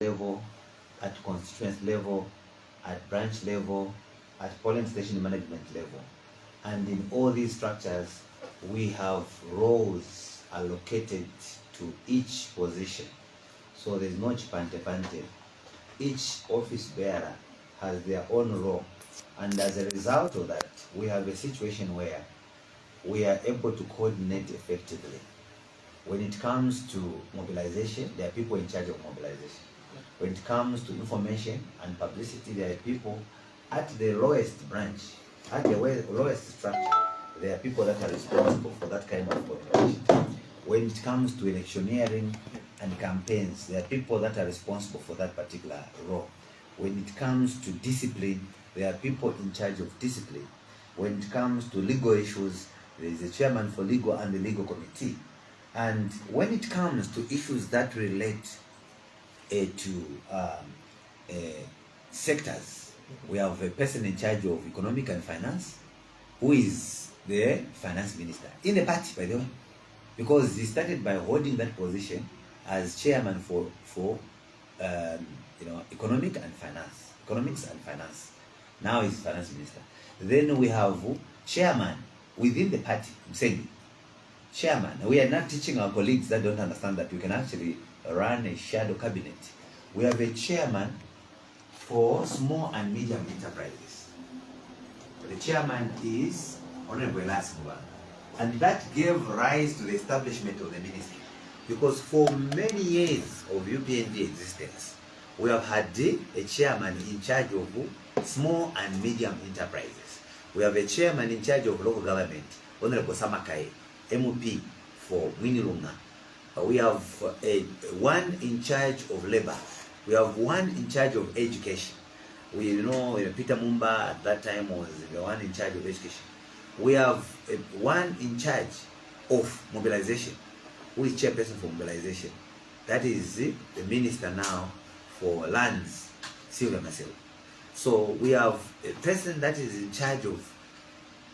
level, at constituency level, at branch level, at polling station management level. And in all these structures, we have roles allocated to each position. So there's no chipante-pante. Each office bearer has their own role. And as a result of that, we have a situation where we are able to coordinate effectively. When it comes to mobilization, there are people in charge of mobilization. When it comes to information and publicity, there are people at the lowest branch, at the lowest structure, there are people that are responsible for that kind of coordination. When it comes to electioneering and campaigns, there are people that are responsible for that particular role. When it comes to discipline, there are people in charge of discipline. When it comes to legal issues, there is a chairman for legal and the legal committee. And when it comes to issues that relate to sectors, we have a person in charge of economic and finance, who is the finance minister in the party, by the way, because he started by holding that position as chairman for economics and finance. Now he's finance minister. Then we have chairman within the party, saying chairman. We are not teaching our colleagues that don't understand that we can actually run a shadow cabinet. We have a chairman for small and medium enterprises. The chairman is Honorable Simuuwe, and that gave rise to the establishment of the ministry, because for many years of UPND existence, we have had a chairman in charge of small and medium enterprises. We have a chairman in charge of local government, Honorable Samakaye, MUP for Mwinilunga. We have one in charge of labor. We have one in charge of education. We know Peter Mumba at that time was the one in charge of education. We have one in charge of mobilization, who is chairperson for mobilization. That is the minister now for lands, Simuuwe. So we have a person that is in charge of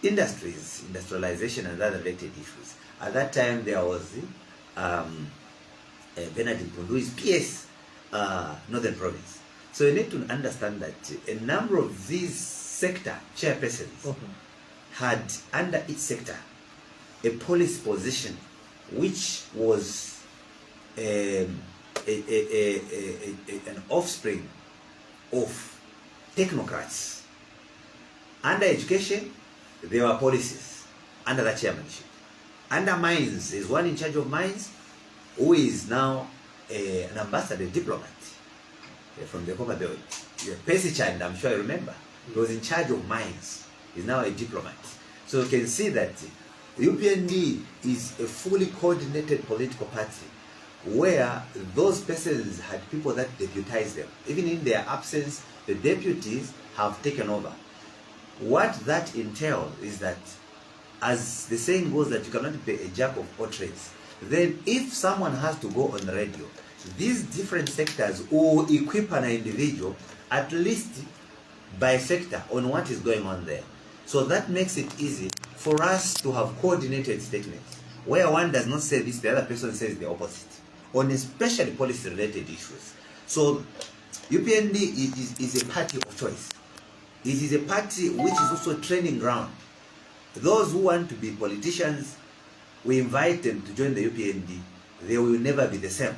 industries, industrialization and other related issues. At that time there was Bernard who is PS Northern Province. So you need to understand that a number of these sector chairpersons had under each sector a policy position which was an offspring of technocrats. Under education, there were policies under that chairmanship. Under mines, there's one in charge of mines who is now an ambassador, diplomat from the Copper Belt. Pesichan, I'm sure you remember, he was in charge of mines. He's now a diplomat. So you can see that UPND is a fully coordinated political party where those persons had people that deputized them. Even in their absence, the deputies have taken over. What that entails is that, as the saying goes, that you cannot be a jack of all trades. Then if someone has to go on the radio, these different sectors will equip an individual at least by sector on what is going on there. So that makes it easy for us to have coordinated statements where one does not say this, the other person says the opposite, on especially policy related issues. So UPND is a party of choice. It is a party which is also a training ground. Those who want to be politicians, we invite them to join the UPND. They will never be the same.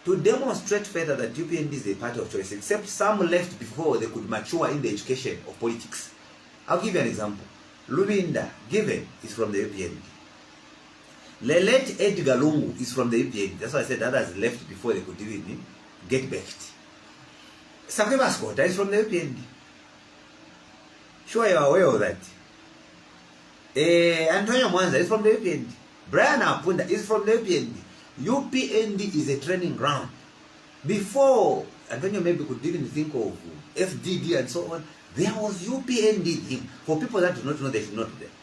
To demonstrate further that UPND is a party of choice, except some left before they could mature in the education of politics. I'll give you an example. Lubinda Given is from the UPND. The late Edgar Lungu is from the UPND. That's why I said others left before they could even get backed. Sakeba Scott is from the UPND. Sure you are aware of that. Antonio Mwanza is from the UPND. Brian Apunda is from the UPND. UPND is a training ground. Before Antonio maybe could even think of FDD and so on, there was UPND. For people that do not know, they should not be there.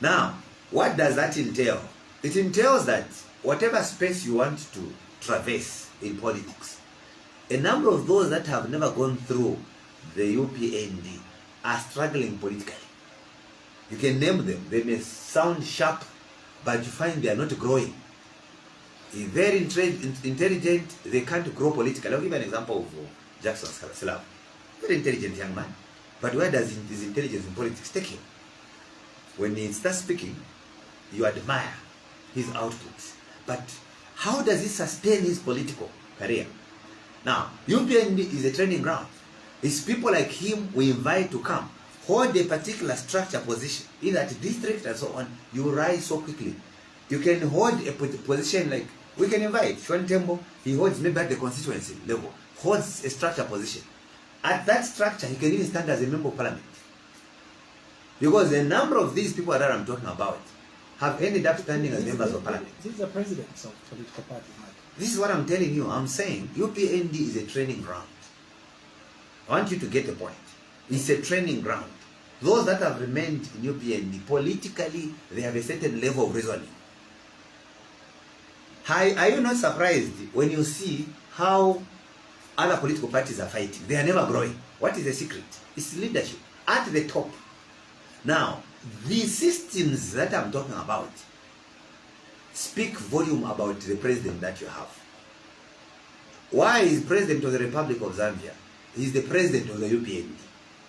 Now, what does that entail? It entails that whatever space you want to traverse in politics, a number of those that have never gone through the UPND are struggling politically. You can name them. They may sound sharp, but you find they are not growing. very intelligent. They can't grow politically. I'll give you an example of Jackson Slav. Very intelligent young man. But where does his intelligence in politics take him? When he starts speaking, you admire his output. But how does he sustain his political career? Now, UPND is a training ground. It's people like him we invite to come, hold a particular structure position, in that district and so on. You rise so quickly. You can hold a position like, we can invite Shwan Tembo, he holds maybe at the constituency level, holds a structure position. At that structure, he can even stand as a member of parliament. Because a number of these people that I'm talking about have ended up standing as members of parliament. These are presidents of political parties, Mike. This is what I'm telling you. I'm saying UPND is a training ground. I want you to get the point. It's a training ground. Those that have remained in UPND, politically, they have a certain level of reasoning. Are you not surprised when you see how other political parties are fighting? They are never growing. What is the secret? It's leadership at the top. Now, the systems that I'm talking about speak volume about the president that you have. Why is president of the Republic of Zambia? He's the president of the UPND.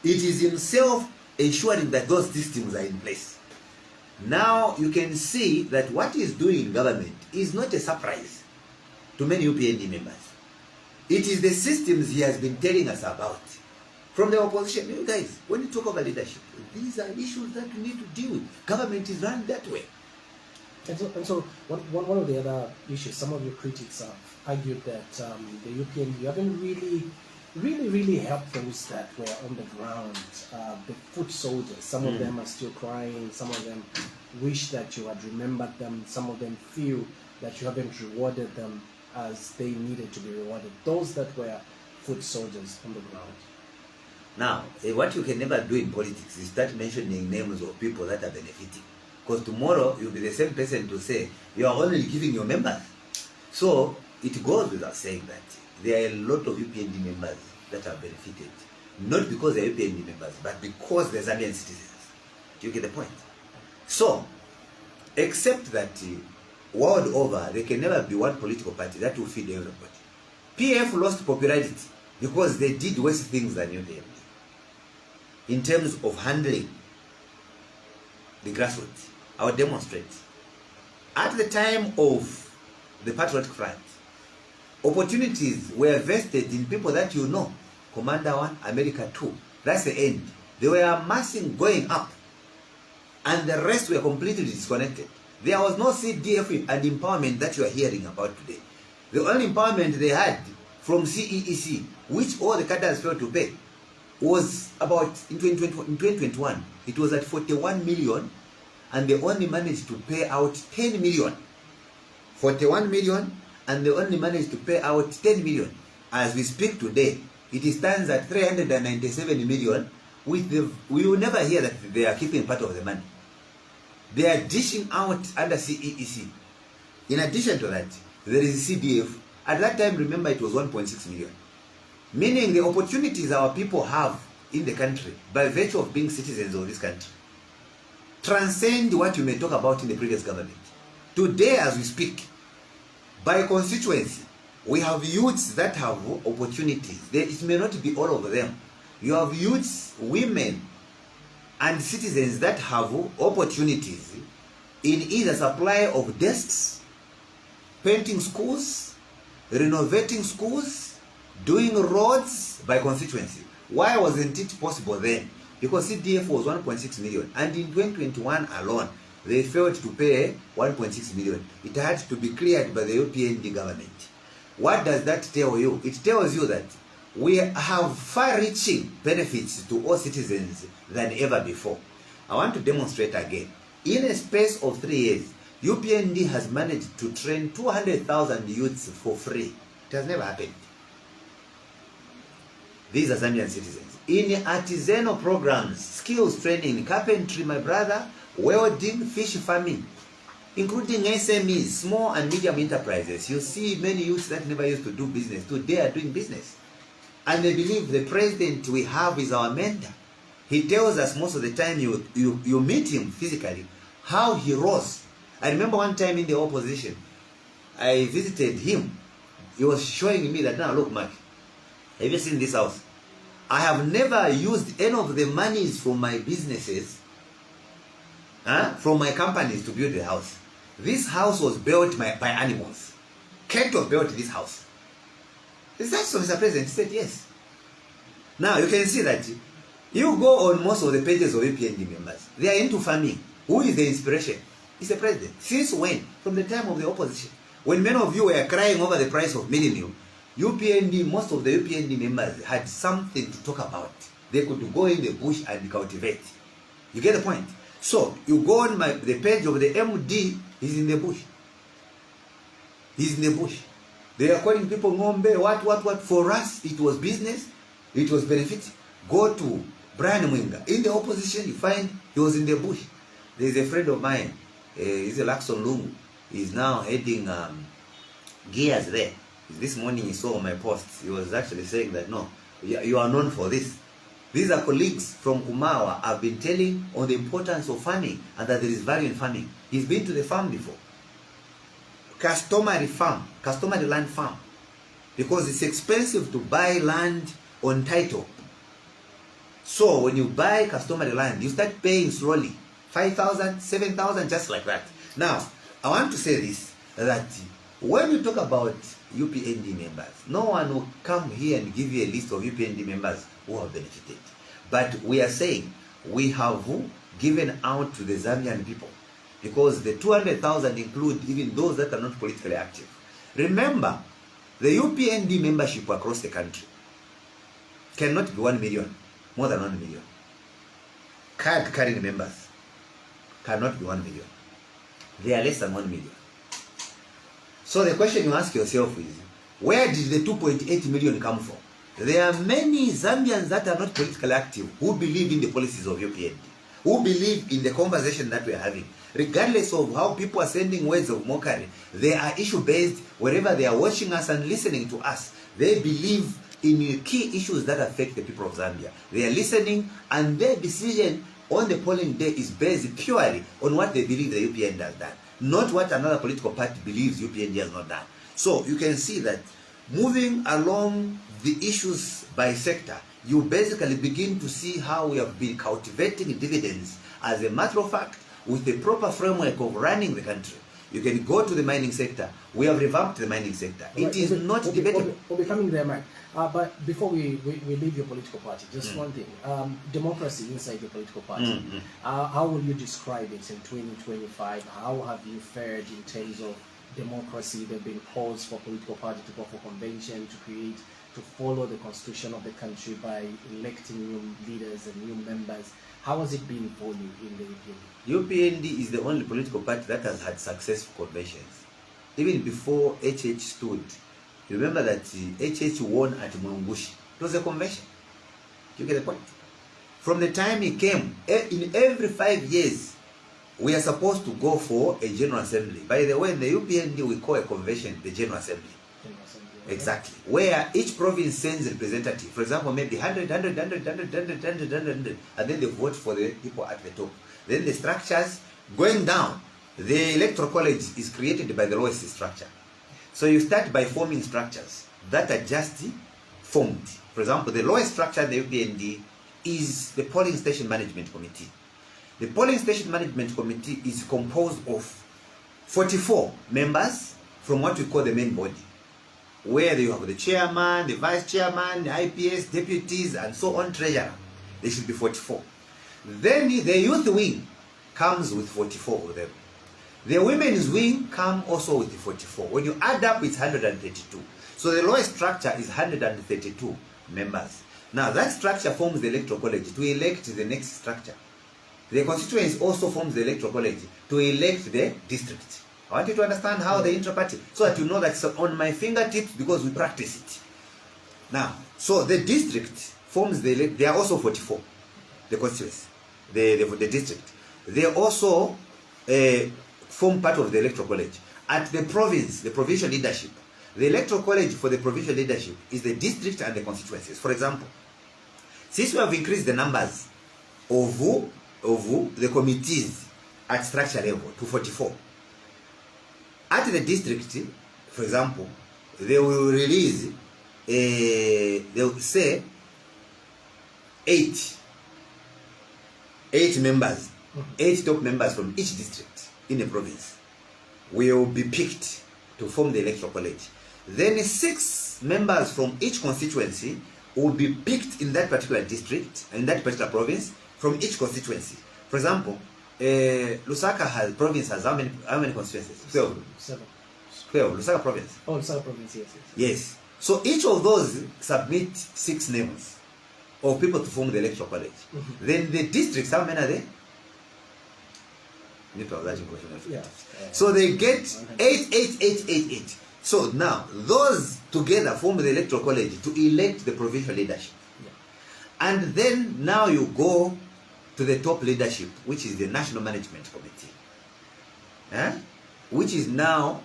It is himself ensuring that those systems are in place. Now you can see that what he's doing in government is not a surprise to many UPND members. It is the systems he has been telling us about. From the opposition, you guys, when you talk about leadership, these are issues that we need to deal with. Government is run that way. And so one of the other issues, some of your critics have argued that the UPND, you haven't really helped those that were on the ground, the foot soldiers. Some of them are still crying, some of them wish that you had remembered them, some of them feel that you haven't rewarded them as they needed to be rewarded. Those that were foot soldiers on the ground. Now, what you can never do in politics is start mentioning names of people that are benefiting. Because tomorrow, you'll be the same person to say, you are only giving your members. So, it goes without saying that there are a lot of UPND members that have benefited. Not because they're UPND members, but because they're Zambian citizens. Do you get the point? So, except that world over, there can never be one political party that will feed everybody. PF lost popularity because they did worse things than UPND in terms of handling the grassroots. I will demonstrate. At the time of the Patriotic Front, opportunities were vested in people that you know. Commander 1, America 2. That's the end. They were amassing, going up. And the rest were completely disconnected. There was no CDF and empowerment that you are hearing about today. The only empowerment they had from CEEC, which all the cadres failed to pay, was about, in 2021, it was at 41 million, and they only managed to pay out 10 million. 41 million, and they only managed to pay out 10 million. As we speak today, it stands at 397 million. We will never hear that they are keeping part of the money. They are dishing out under CEEC. In addition to that, there is CDF. At that time, remember, it was 1.6 million. Meaning the opportunities our people have in the country, by virtue of being citizens of this country, transcend what you may talk about in the previous government. Today, as we speak, by constituency, we have youths that have opportunities. It may not be all of them. You have youths, women, and citizens that have opportunities in either supply of desks, painting schools, renovating schools, doing roads by constituency. Why wasn't it possible then? Because CDF was 1.6 million, and in 2021 alone, they failed to pay 1.6 million. It had to be cleared by the UPND government. What does that tell you? It tells you that we have far-reaching benefits to all citizens than ever before. I want to demonstrate again. In a space of 3 years, UPND has managed to train 200,000 youths for free. It has never happened. These are Zambian citizens. In artisanal programs, skills training, carpentry, my brother, welding, fish farming, including SMEs, small and medium enterprises. You see many youths that never used to do business, today are doing business. And they believe the president we have is our mentor. He tells us most of the time you meet him physically, how he rose. I remember one time in the opposition, I visited him, he was showing me that, now look, Mark, have you seen this house? I have never used any of the monies from my businesses, from my companies to build the house. This house was built by animals. Cattle built this house. Is that so, Mr. President? He said yes. Now you can see that you go on most of the pages of UPND members. They are into farming. Who is the inspiration? It's the president. Since when? From the time of the opposition. When many of you were crying over the price of millennium, UPND, most of the UPND members had something to talk about. They could go in the bush and cultivate. You get the point? So you go on the page of the MD, he's in the bush. He's in the bush. They are calling people ngombe, what. For us, it was business, it was benefit. Go to Brian Mwinga. In the opposition, you find he was in the bush. There's a friend of mine, he's a Lakson Lungu. He's now heading gears there. This morning he saw my post. He was actually saying that, no, you are known for this. These are colleagues from Kumawa have been telling on the importance of farming and that there is value in farming. He's been to the farm before. Customary land farm. Because it's expensive to buy land on title. So when you buy customary land, you start paying slowly. 5,000, 7,000, just like that. Now, I want to say this, that when you talk about UPND members, no one will come here and give you a list of UPND members who have benefited. But we are saying we have given out to the Zambian people, because the 200,000 include even those that are not politically active. Remember, the UPND membership across the country cannot be 1 million, more than 1 million. Card carrying members cannot be 1 million. They are less than 1 million. So the question you ask yourself is, where did the 2.8 million come from? There are many Zambians that are not politically active who believe in the policies of UPND, who believe in the conversation that we are having. Regardless of how people are sending words of mockery, they are issue-based. Wherever they are watching us and listening to us, they believe in key issues that affect the people of Zambia. They are listening, and their decision on the polling day is based purely on what they believe the UPND has done, not what another political party believes UPND has not done. So you can see that moving along the issues by sector, you basically begin to see how we have been cultivating dividends. As a matter of fact, with the proper framework of running the country, you can go to the mining sector. We have revamped the mining sector. It is not debatable. We'll be coming there, Mike. But before we leave your political party, just one thing. Democracy inside your political party. How will you describe it in 2025? How have you fared in terms of democracy? There have been calls for political party to go for convention, to follow the constitution of the country by electing new leaders and new members. How has it been for you in the UPND? UPND is the only political party that has had successful conventions. Even before HH stood, you remember that HH won at Mulungushi. It was a convention. You get the point? From the time he came, in every 5 years, we are supposed to go for a General Assembly. By the way, in the UPND, we call a convention the General Assembly. Exactly. Where each province sends a representative. For example, maybe 100, and then they vote for the people at the top. Then the structures going down. The electoral college is created by the lowest structure. So you start by forming structures that are just formed. For example, the lowest structure in the UPND is the Polling Station Management Committee. The Polling Station Management Committee is composed of 44 members from what we call the main body, where you have the chairman, the vice chairman, the IPS, deputies, and so on, treasurer. There should be 44. Then the youth wing comes with 44 of them. The women's wing come also with the 44. When you add up, it's 132. So the lowest structure is 132 members. Now that structure forms the electoral college to elect the next structure. The constituency also forms the electoral college to elect the district. I want you to understand how the intra-party, so that you know that it's on my fingertips because we practice it. Now, so the district forms there are also 44, the constituency, the district. They also form part of the electoral college. At the province, the provincial leadership, the electoral college for the provincial leadership is the district and the constituencies. For example, since we have increased the numbers of the committees at structure level to 44, at the district, for example, they will release, they'll say eight members, 8 top members from each district in a province will be picked to form the electoral college. Then 6 members from each constituency will be picked in that particular district, in that particular province, from each constituency. For example, Lusaka province has how many constituencies? 12. 12. Lusaka province. Oh, Lusaka province, yes. Yes. So each of those submit 6 names of people to form the electoral college. Then the districts, how many are there? Yeah. So they get 8. So now those together form the electoral college to elect the provincial leadership. Yeah. And then now you go to the top leadership, which is the National Management Committee, which is now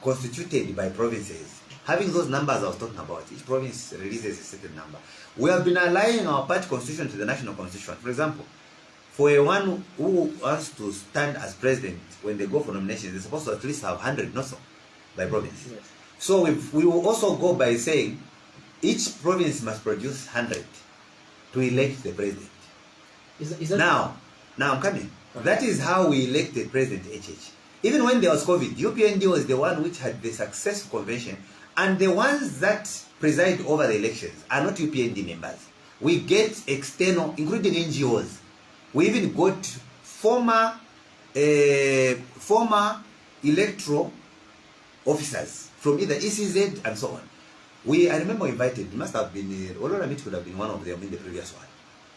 constituted by provinces. Having those numbers I was talking about, each province releases a certain number. We have been aligning our party constitution to the national constitution. For example, for a one who wants to stand as president, when they go for nominations, they're supposed to at least have 100, not so, by province. Yes. So we will also go by saying each province must produce 100 to elect the president. Is that Now I'm coming. Okay. That is how we elected President HH. Even when there was COVID, UPND was the one which had the successful convention, and the ones that preside over the elections are not UPND members. We get external, including NGOs. We even got former electoral officers from either ECZ and so on. I remember we invited, it must have been, Olora Meet could have been one of them in the previous one.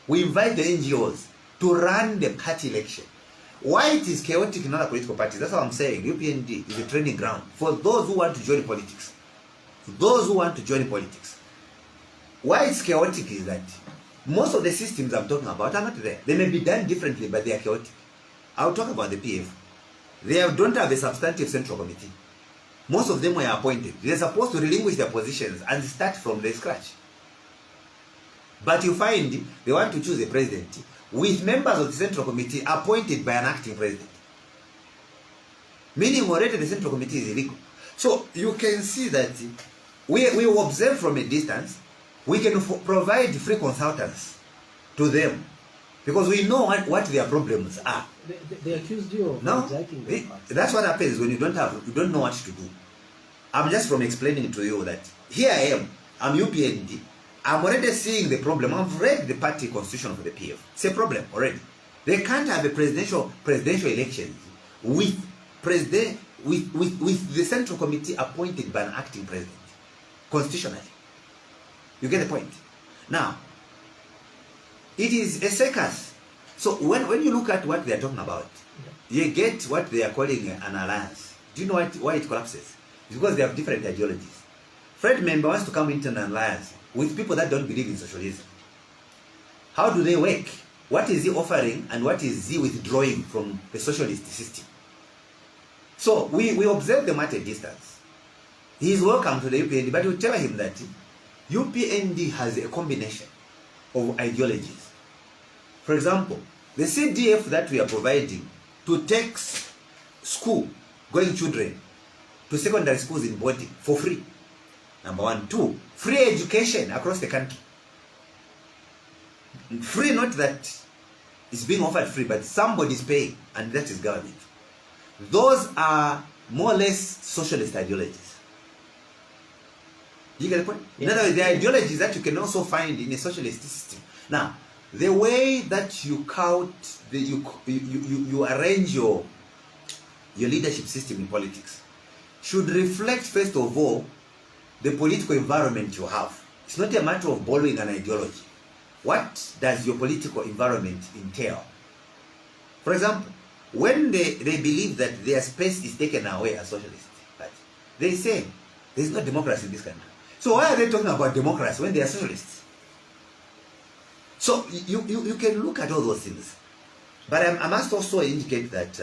We invite the NGOs to run the party election. Why it is chaotic in other political parties, that's what I'm saying. UPND is a training ground for those who want to join politics. Those who want to join politics. Why it's chaotic is that most of the systems I'm talking about are not there. They may be done differently, but they are chaotic. I'll talk about the PF. They don't have a substantive central committee. Most of them were appointed. They're supposed to relinquish their positions and start from the scratch. But you find they want to choose a president with members of the central committee appointed by an acting president. Meaning already the central committee is illegal. So you can see that we observe from a distance. We can provide free consultants to them because we know what their problems are. They accused you of hijacking their party. That's what happens when you don't know what to do. I'm just from explaining to you that here I am. I'm UPND. I'm already seeing the problem. I've read the party constitution for the PF. It's a problem already. They can't have a presidential elections with the central committee appointed by an acting president constitutionally. You get the point? Now, it is a circus. So when you look at what they are talking about, you get what they are calling an alliance. Do you know why it collapses? It's because they have different ideologies. Fred Member wants to come into an alliance with people that don't believe in socialism. How do they work? What is he offering and what is he withdrawing from the socialist system? So we observe them at a distance. He is welcome to the UPND, but we tell him that UPND has a combination of ideologies. For example, the CDF that we are providing to take school-going children to secondary schools in boarding for free. Number 1. 2, free education across the country. Free, not that it's being offered free, but somebody's paying, and that is government. Those are more or less socialist ideologies. You get the point? Yes. In other words, the ideologies that you can also find in a socialist system. Now, the way that you count, you arrange your leadership system in politics should reflect, first of all, the political environment you have. It's not a matter of borrowing an ideology. What does your political environment entail? For example, when they believe that their space is taken away as socialists, right? They say there's no democracy in this country. So why are they talking about democracy when they are socialists? So you can look at all those things. But I must also indicate that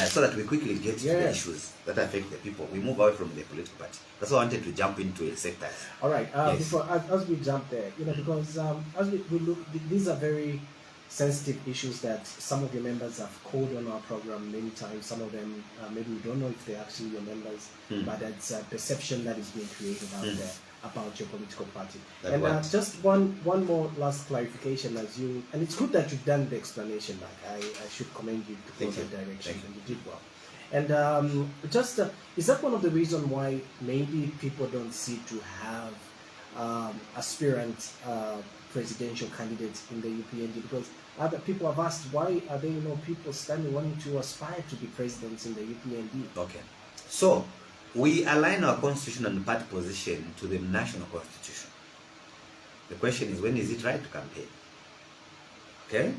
so that we quickly get to the issues that affect the people. We move away from the political party. That's why I wanted to jump into a sector. All right. Yes. Before as we jump there, because as we look, these are very sensitive issues that some of your members have called on our program many times. Some of them, maybe we don't know if they're actually your members, but it's a perception that is being created out there about your political party. That and works. just one more last clarification and it's good that you've done the explanation. Like I should commend you to go that direction, and you did well. And is that one of the reasons why maybe people don't see to have aspirant presidential candidates in the UPND? Because other people have asked, why are there people standing wanting to aspire to be presidents in the UPND? Okay. So, we align our constitution and party position to the national constitution. The question is, when is it right to campaign? Okay?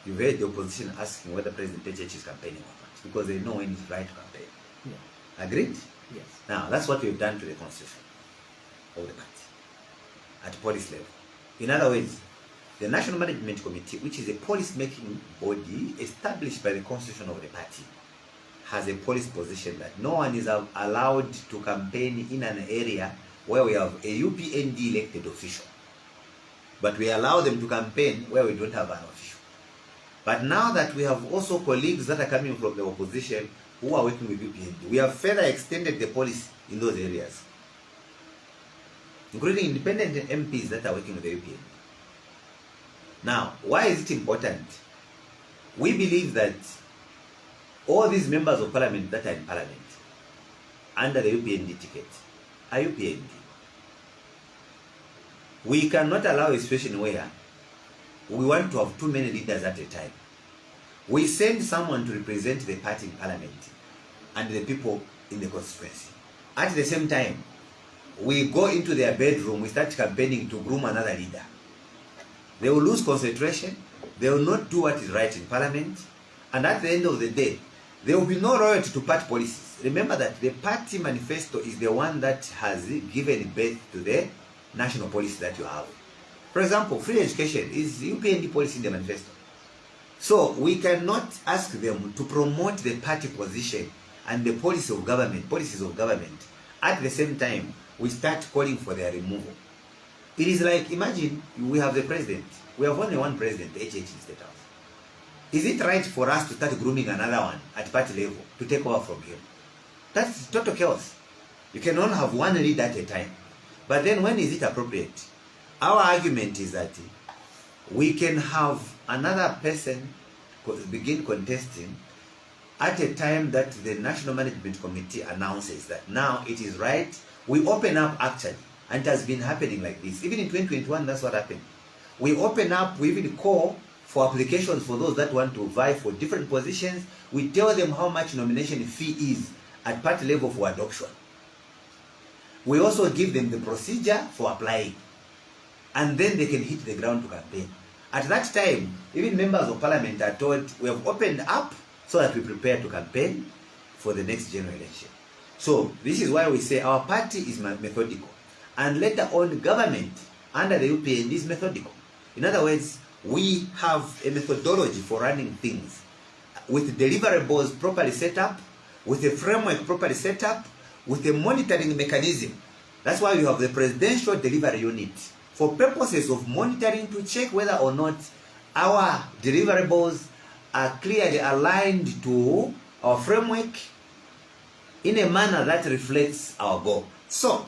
You've heard the opposition asking whether President HH is campaigning or not, because they know when it's right to campaign. Yeah. Agreed? Yes. Now, that's what we've done to the constitution of the party at policy level. In other words, the National Management Committee, which is a policy-making body established by the constitution of the party, has a policy position that no one is allowed to campaign in an area where we have a UPND elected official. But we allow them to campaign where we don't have an official. But now that we have also colleagues that are coming from the opposition who are working with UPND, we have further extended the policy in those areas, including independent MPs that are working with the UPND. Now, why is it important? We believe that all these members of parliament that are in parliament under the UPND ticket are UPND. We cannot allow a situation where we want to have too many leaders at a time. We send someone to represent the party in parliament and the people in the constituency. At the same time, we go into their bedroom, we start campaigning to groom another leader. They will lose concentration, they will not do what is right in parliament, and at the end of the day, there will be no loyalty to party policies. Remember that the party manifesto is the one that has given birth to the national policy that you have. For example, free education is UPND policy in the manifesto. So we cannot ask them to promote the party position and the policies of government. At the same time, we start calling for their removal. It is like, imagine we have the president. We have only one president, HH in State House. Is it right for us to start grooming another one at party level to take over from him? That's total chaos. You can only have one leader at a time. But then when is it appropriate? Our argument is that we can have another person begin contesting at a time that the National Management Committee announces that now it is right. We open up actually, and it has been happening like this. Even in 2021, that's what happened. We open up, we even call for applications for those that want to vie for different positions. We tell them how much nomination fee is at party level for adoption. We also give them the procedure for applying. And then they can hit the ground to campaign. At that time, even members of parliament are told, we have opened up so that we prepare to campaign for the next general election. So this is why we say our party is methodical. And later on, government under the UPND is methodical. In other words, we have a methodology for running things with deliverables properly set up, with a framework properly set up, with a monitoring mechanism. That's why you have the Presidential Delivery Unit for purposes of monitoring to check whether or not our deliverables are clearly aligned to our framework in a manner that reflects our goal. So,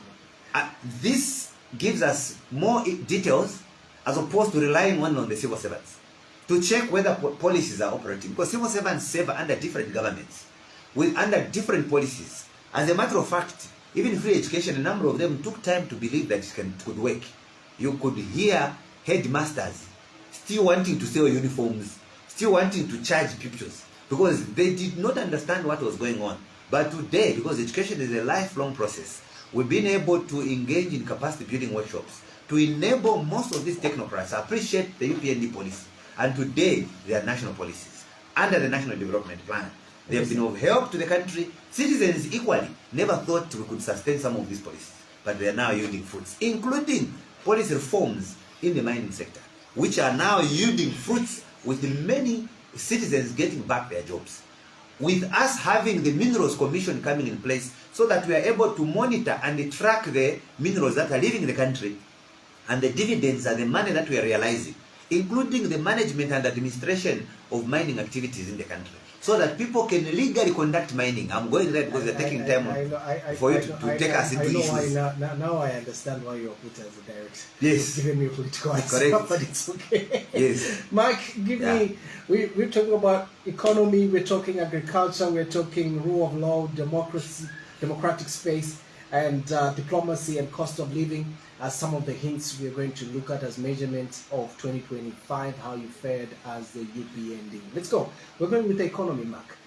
this gives us more details as opposed to relying on the civil servants to check whether policies are operating, because civil servants serve under different governments under different policies. As a matter of fact, even free education, a number of them took time to believe that it could work. You could hear headmasters still wanting to sell uniforms, still wanting to charge pupils, because they did not understand what was going on. But today, because education is a lifelong process, we've been able to engage in capacity building workshops to enable most of these technocrats to appreciate the UPND policy. And today, they are national policies under the National Development Plan. They have been of help to the country. Citizens equally never thought we could sustain some of these policies, but they are now yielding fruits, including policy reforms in the mining sector, which are now yielding fruits with many citizens getting back their jobs. With us having the Minerals Commission coming in place so that we are able to monitor and track the minerals that are leaving the country, and the dividends are the money that we are realizing. including the management and administration of mining activities in the country, so that people can legally conduct mining. I'm going there because they're taking time for you to take us into issues. Now I understand why you're put as a director. Yes. Giving me political answer, Correct. but it's okay. Yes. Mike, give me, we're talking about economy, we're talking agriculture, we're talking rule of law, democracy, democratic space, and diplomacy and cost of living as some of the hints we're going to look at as measurements of 2025, how you fared as the UPND. Let's go. We're going with the economy, Mark.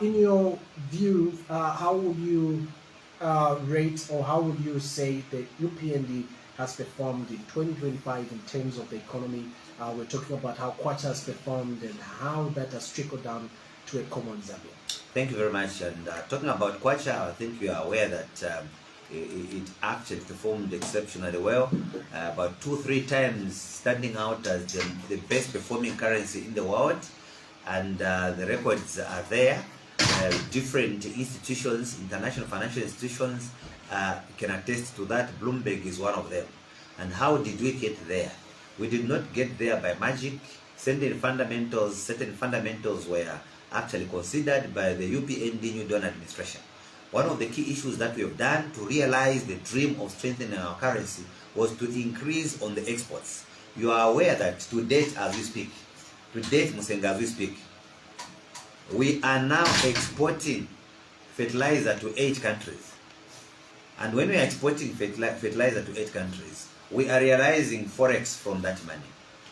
In your view, how would you rate, or how would you say the UPND has performed in 2025 in terms of the economy? We're talking about how Kwacha has performed and how that has trickled down to a common Zambia. Thank you very much. And talking about Kwacha, I think you are aware that it actually performed exceptionally well, about 2-3 times standing out as the best performing currency in the world, and the records are there. Different institutions, international financial institutions can attest to that. Bloomberg is one of them. And how did we get there? We did not get there by magic. Certain fundamentals were actually considered by the UPND New Dawn administration. One of the key issues that we have done to realize the dream of strengthening our currency was to increase on the exports. You are aware that to date, Musenga, as we speak, we are now exporting fertilizer to 8 countries. And when we are exporting fertilizer to 8 countries, we are realizing forex from that money,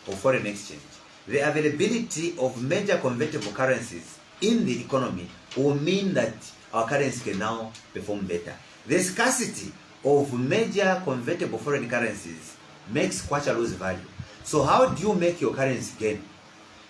or foreign exchange. The availability of major convertible currencies in the economy will mean that our currency can now perform better. The scarcity of major convertible foreign currencies makes Kwacha lose value. So how do you make your currency gain?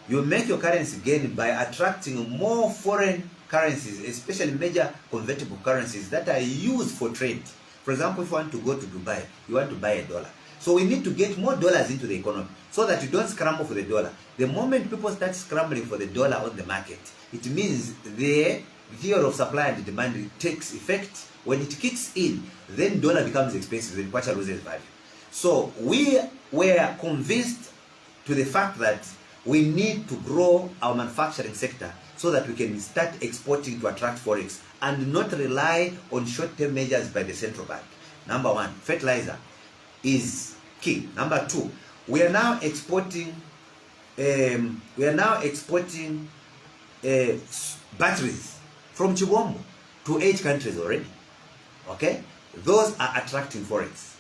You make your currency gain by attracting more foreign currencies, especially major convertible currencies that are used for trade. For example, if you want to go to Dubai, you want to buy a dollar. So we need to get more dollars into the economy so that you don't scramble for the dollar. The moment people start scrambling for the dollar on the market, it means the theory of supply and demand takes effect. When it kicks in, then dollar becomes expensive, then Kwacha loses value. So we were convinced to the fact that we need to grow our manufacturing sector so that we can start exporting to attract forex and not rely on short-term measures by the central bank. Number 1, fertilizer is key. Number 2, we are now exporting batteries from Chibombo to 8 countries already. Okay, those are attracting forex.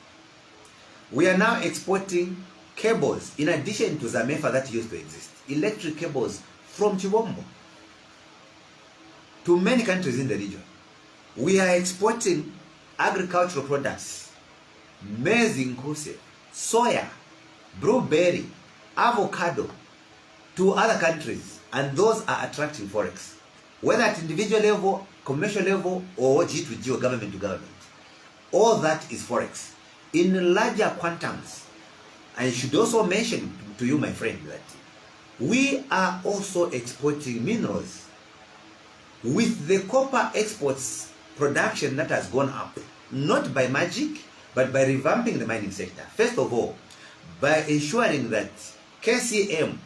We are now exporting cables in addition to Zamefa that used to exist, electric cables from Chibombo to many countries in the region. We are exporting agricultural products, maize inclusive, soya, blueberry, avocado to other countries, and those are attracting forex, whether at individual level, commercial level, or G2G, or government to government. All that is forex in larger quantums. I should also mention to you, my friend, that we are also exporting minerals with the copper exports production that has gone up, not by magic, but by revamping the mining sector. First of all, by ensuring that KCM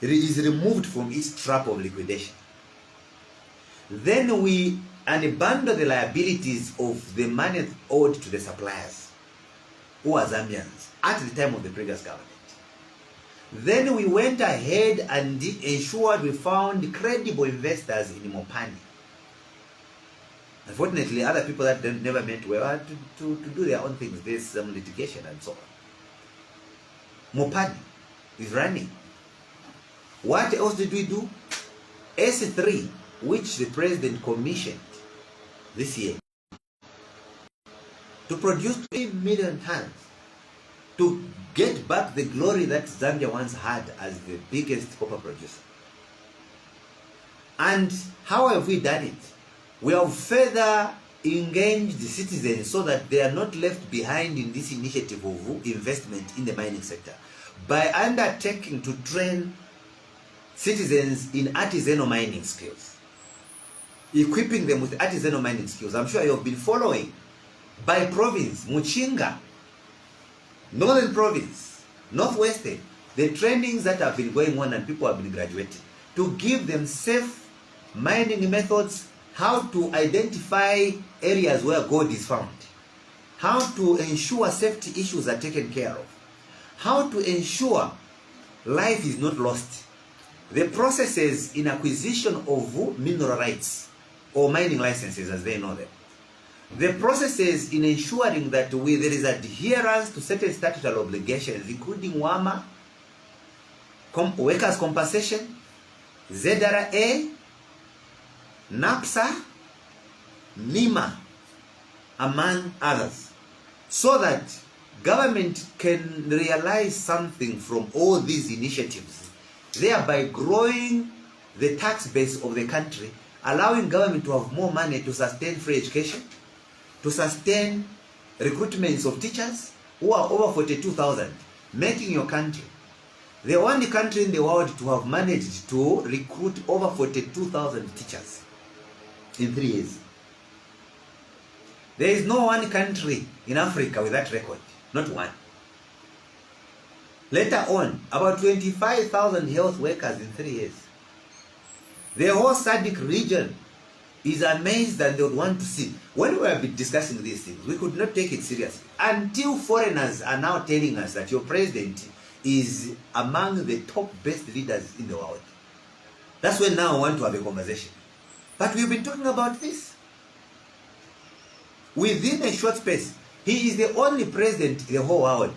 is removed from its trap of liquidation. Then we unbundle the liabilities of the money owed to the suppliers, who are Zambians, at the time of the previous government. Then we went ahead and ensured we found credible investors in Mopani. Unfortunately, other people that never meant well to do their own things. There's some litigation and so on. Mopani is running. What else did we do? S3, which the president commissioned this year to produce 3 million tons to get back the glory that Zambia once had as the biggest copper producer. And how have we done it? We have further engaged the citizens so that they are not left behind in this initiative of investment in the mining sector by undertaking to train citizens in artisanal mining skills, equipping them with artisanal mining skills. I'm sure you have been following by province. Muchinga, Northern Province, not wasted. The trainings that have been going on and people have been graduating, to give them safe mining methods, how to identify areas where gold is found, how to ensure safety issues are taken care of, how to ensure life is not lost, the processes in acquisition of mineral rights or mining licenses as they know them, the processes in ensuring that there is adherence to certain statutory obligations, including WAMA, workers' compensation, ZRA, NAPSA, NIMA, among others, so that government can realize something from all these initiatives, thereby growing the tax base of the country, allowing government to have more money to sustain free education, to sustain recruitments of teachers who are over 42,000, making your country the only country in the world to have managed to recruit over 42,000 teachers in 3 years. There is no one country in Africa with that record, not one. Later on, about 25,000 health workers in 3 years. The whole SADC region is amazed and they would want to see. When we have been discussing these things, we could not take it seriously until foreigners are now telling us that your president is among the top best leaders in the world. That's when now I want to have a conversation. But we've been talking about this. Within a short space, he is the only president in the whole world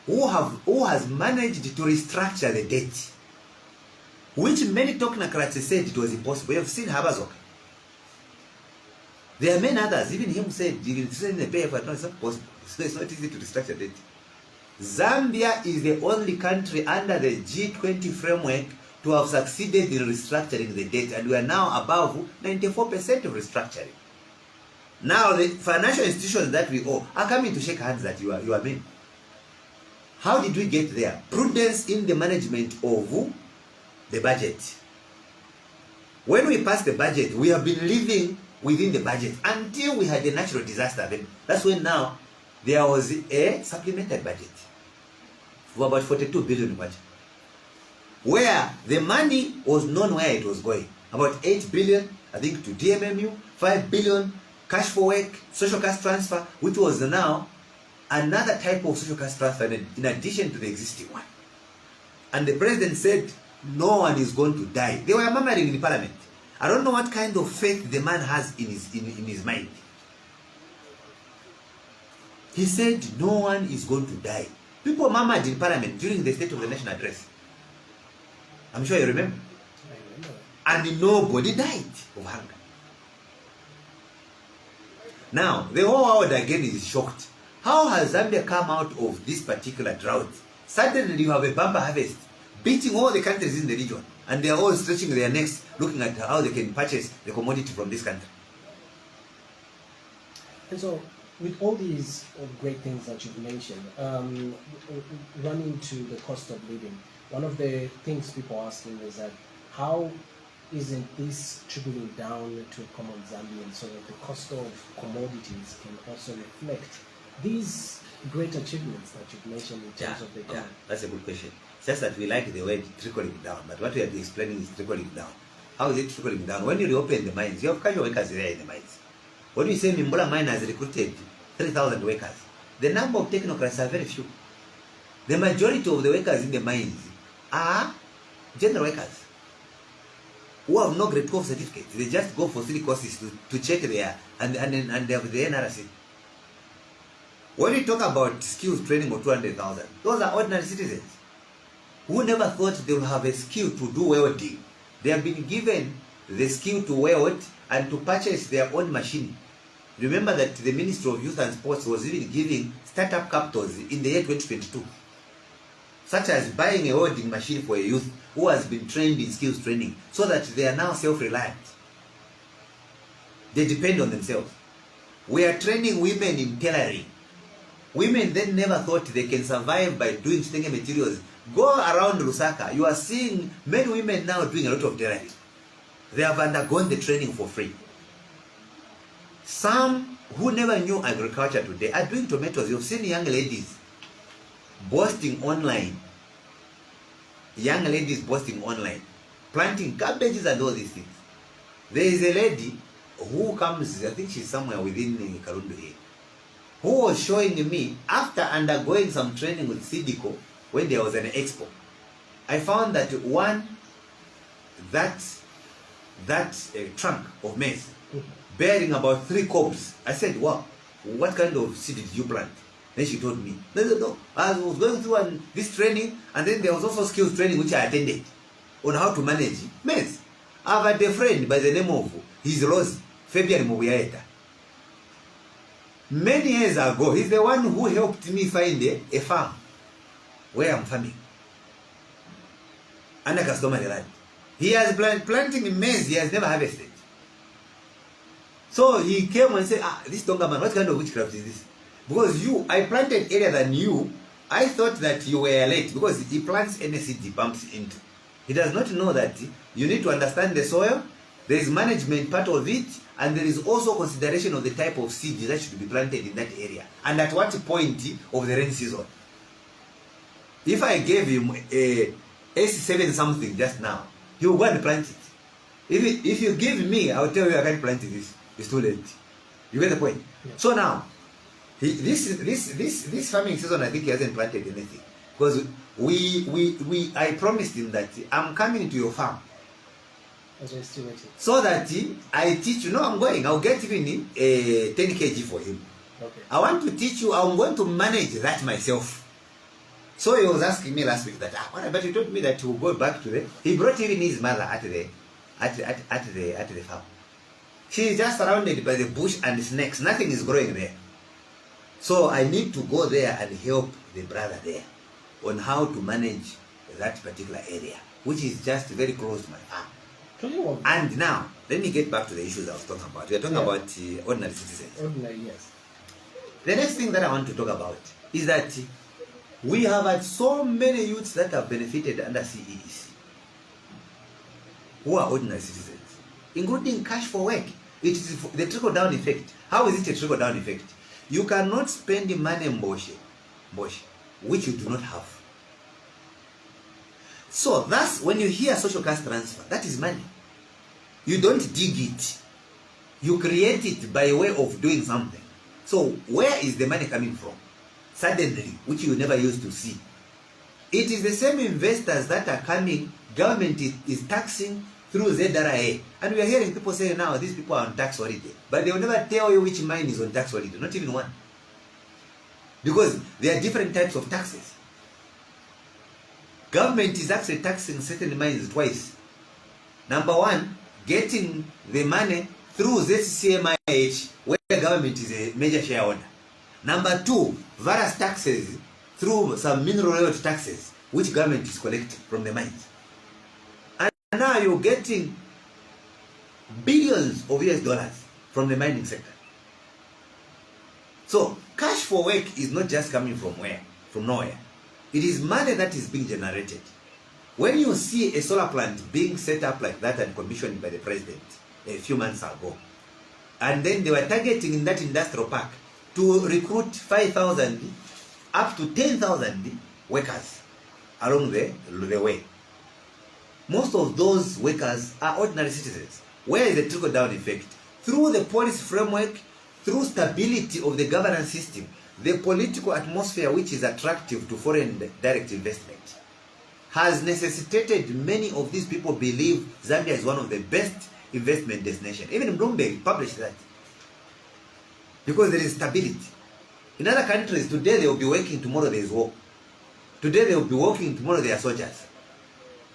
who has managed to restructure the debt, which many technocrats said it was impossible. You have seen Habazok. There are many others, even him said, you can in the paper, no, it's not possible. It's not easy to restructure debt. Zambia is the only country under the G20 framework to have succeeded in restructuring the debt, and we are now above 94% of restructuring. Now the financial institutions that we owe are coming to shake hands that you are men. How did we get there? Prudence in the management of the budget. When we passed the budget, we have been living within the budget until we had a natural disaster. Then that's when now there was a supplemented budget for about 42 billion budget, where the money was known where it was going. About 8 billion, I think, to DMMU, 5 billion cash for work, social cash transfer, which was now another type of social cash transfer in addition to the existing one. And the president said, no one is going to die. They were murmuring in the parliament. I don't know what kind of faith the man has in his mind. He said, no one is going to die. People murmured in parliament during the State of the Nation address. I'm sure you remember. I remember. And nobody died of hunger. Now, the whole world again is shocked. How has Zambia come out of this particular drought? Suddenly you have a bumper harvest, beating all the countries in the region, and they are all stretching their necks, looking at how they can purchase the commodity from this country. And so, with all these great things that you've mentioned, running to the cost of living, one of the things people are asking is that how isn't this trickling down to a common Zambian so that the cost of commodities can also reflect these great achievements that you've mentioned in terms of the economy? That's a good question. It's just that we like the word trickling down, but what we are explaining is trickling down. How is it trickling down? When you reopen the mines, you have casual workers there in the mines. When we say Mimbola mine has recruited 3,000 workers, the number of technocrats are very few. The majority of the workers in the mines are general workers who have no grade 12 certificates. They just go for 3 courses to check there and they have the NRC. When we talk about skills training of 200,000, those are ordinary citizens who never thought they would have a skill to do welding. They have been given the skill to weld and to purchase their own machine. Remember that the Ministry of Youth and Sports was even giving startup capitals in the year 2022, such as buying a welding machine for a youth who has been trained in skills training, so that they are now self-reliant. They depend on themselves. We are training women in tailoring. Women then never thought they can survive by doing stenge materials. Go around Lusaka, you are seeing many women now doing a lot of tailoring. They have undergone the training for free. Some who never knew agriculture today are doing tomatoes. You've seen young ladies boasting online. Young ladies boasting online, planting cabbages and all these things. There is a lady who comes, I think she's somewhere within Karundu here, who was showing me after undergoing some training with Sidiko when there was an expo. I found that that trunk of maize bearing about 3 cobs. I said, wow, what kind of seed did you plant? Then she told me, no. I was going through this training, and then there was also skills training which I attended on how to manage maize. I have had a friend by the name of his Rose, Fabian Mubiaeta. Many years ago, he's the one who helped me find a farm where I'm farming. Under customary land. He has planting maize, he has never harvested. So he came and said, this Tonga man, what kind of witchcraft is this? Because I planted earlier than you. I thought that you were late because he plants any seed he bumps into. He does not know that you need to understand the soil, there is management part of it, and there is also consideration of the type of seed that should be planted in that area, and at what point of the rain season. If I gave him a S7 something just now, he will go and plant it. If you give me, I will tell you I can't plant this. It's too late. You get the point? Yeah. So now, this farming season, I think he hasn't planted anything, because I promised him that I'm coming to your farm, so that I teach you. No, I'm going. I'll get even 10 kg for him. Okay. I want to teach you. I'm going to manage that myself. So he was asking me last week that, but he told me that he will go back to the. He brought even his mother at the farm. She is just surrounded by the bush and snakes. Nothing is growing there. So I need to go there and help the brother there on how to manage that particular area, which is just very close to my farm. And now, let me get back to the issues I was talking about. We are talking about ordinary citizens. Ordinary, yes. The next thing that I want to talk about is that we have had so many youths that have benefited under CEEC who are ordinary citizens, including cash for work. It is the trickle-down effect. How is it a trickle-down effect? You cannot spend money in Bosch, which you do not have. So that's when you hear social cash transfer, that is money. You don't dig it. You create it by way of doing something. So where is the money coming from? Suddenly, which you never used to see. It is the same investors that are coming, government is taxing through ZRA. And we are hearing people say now, these people are on tax holiday. But they will never tell you which mine is on tax holiday, not even one. Because there are different types of taxes. Government is actually taxing certain mines twice. Number one, getting the money through ZCMIH, where the government is a major shareholder. Number two, various taxes through some mineral royalty taxes, which government is collecting from the mines. And now you're getting billions of US dollars from the mining sector. So cash for work is not just coming from where? From nowhere. It is money that is being generated. When you see a solar plant being set up like that and commissioned by the president a few months ago, and then they were targeting in that industrial park to recruit 5,000 up to 10,000 workers along the way. Most of those workers are ordinary citizens. Where is the trickle-down effect? Through the policy framework, through stability of the governance system, the political atmosphere which is attractive to foreign direct investment has necessitated many of these people believe Zambia is one of the best investment destinations. Even Bloomberg published that. Because there is stability. In other countries, today they will be working, tomorrow there is war. Today they will be working, tomorrow they are soldiers.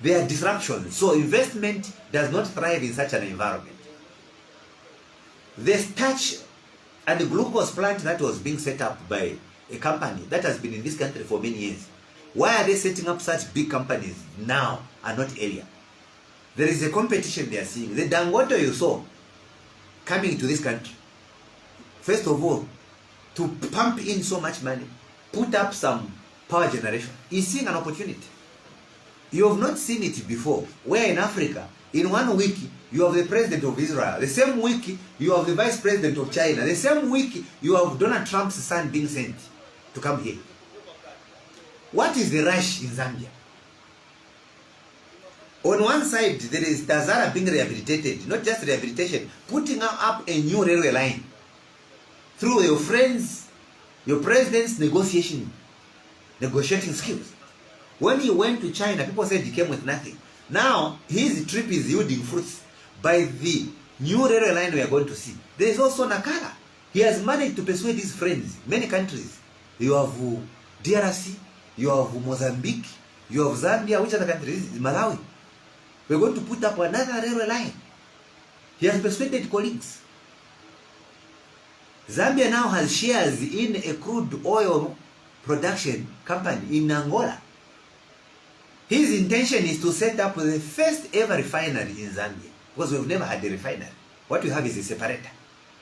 There are disruptions. So investment does not thrive in such an environment. The starch and the glucose plant that was being set up by a company that has been in this country for many years. Why are they setting up such big companies now and not earlier? There is a competition they are seeing. The Dangote you saw coming to this country, first of all, to pump in so much money, put up some power generation, is seeing an opportunity. You have not seen it before, where in Africa, in 1 week, you have the president of Israel. The same week, you have the vice president of China. The same week, you have Donald Trump's son being sent to come here. What is the rush in Zambia? On one side, there is Tazara being rehabilitated, not just rehabilitation, putting up a new railway line through your friends, your president's negotiating skills. When he went to China, people said he came with nothing. Now, his trip is yielding fruits by the new railway line we are going to see. There is also Nakala. He has managed to persuade his friends, many countries. You have DRC, you have Mozambique, you have Zambia, which other countries? Malawi. We're going to put up another railway line. He has persuaded colleagues. Zambia now has shares in a crude oil production company in Angola. His intention is to set up the first ever refinery in Zambia, because we've never had a refinery. What we have is a separator,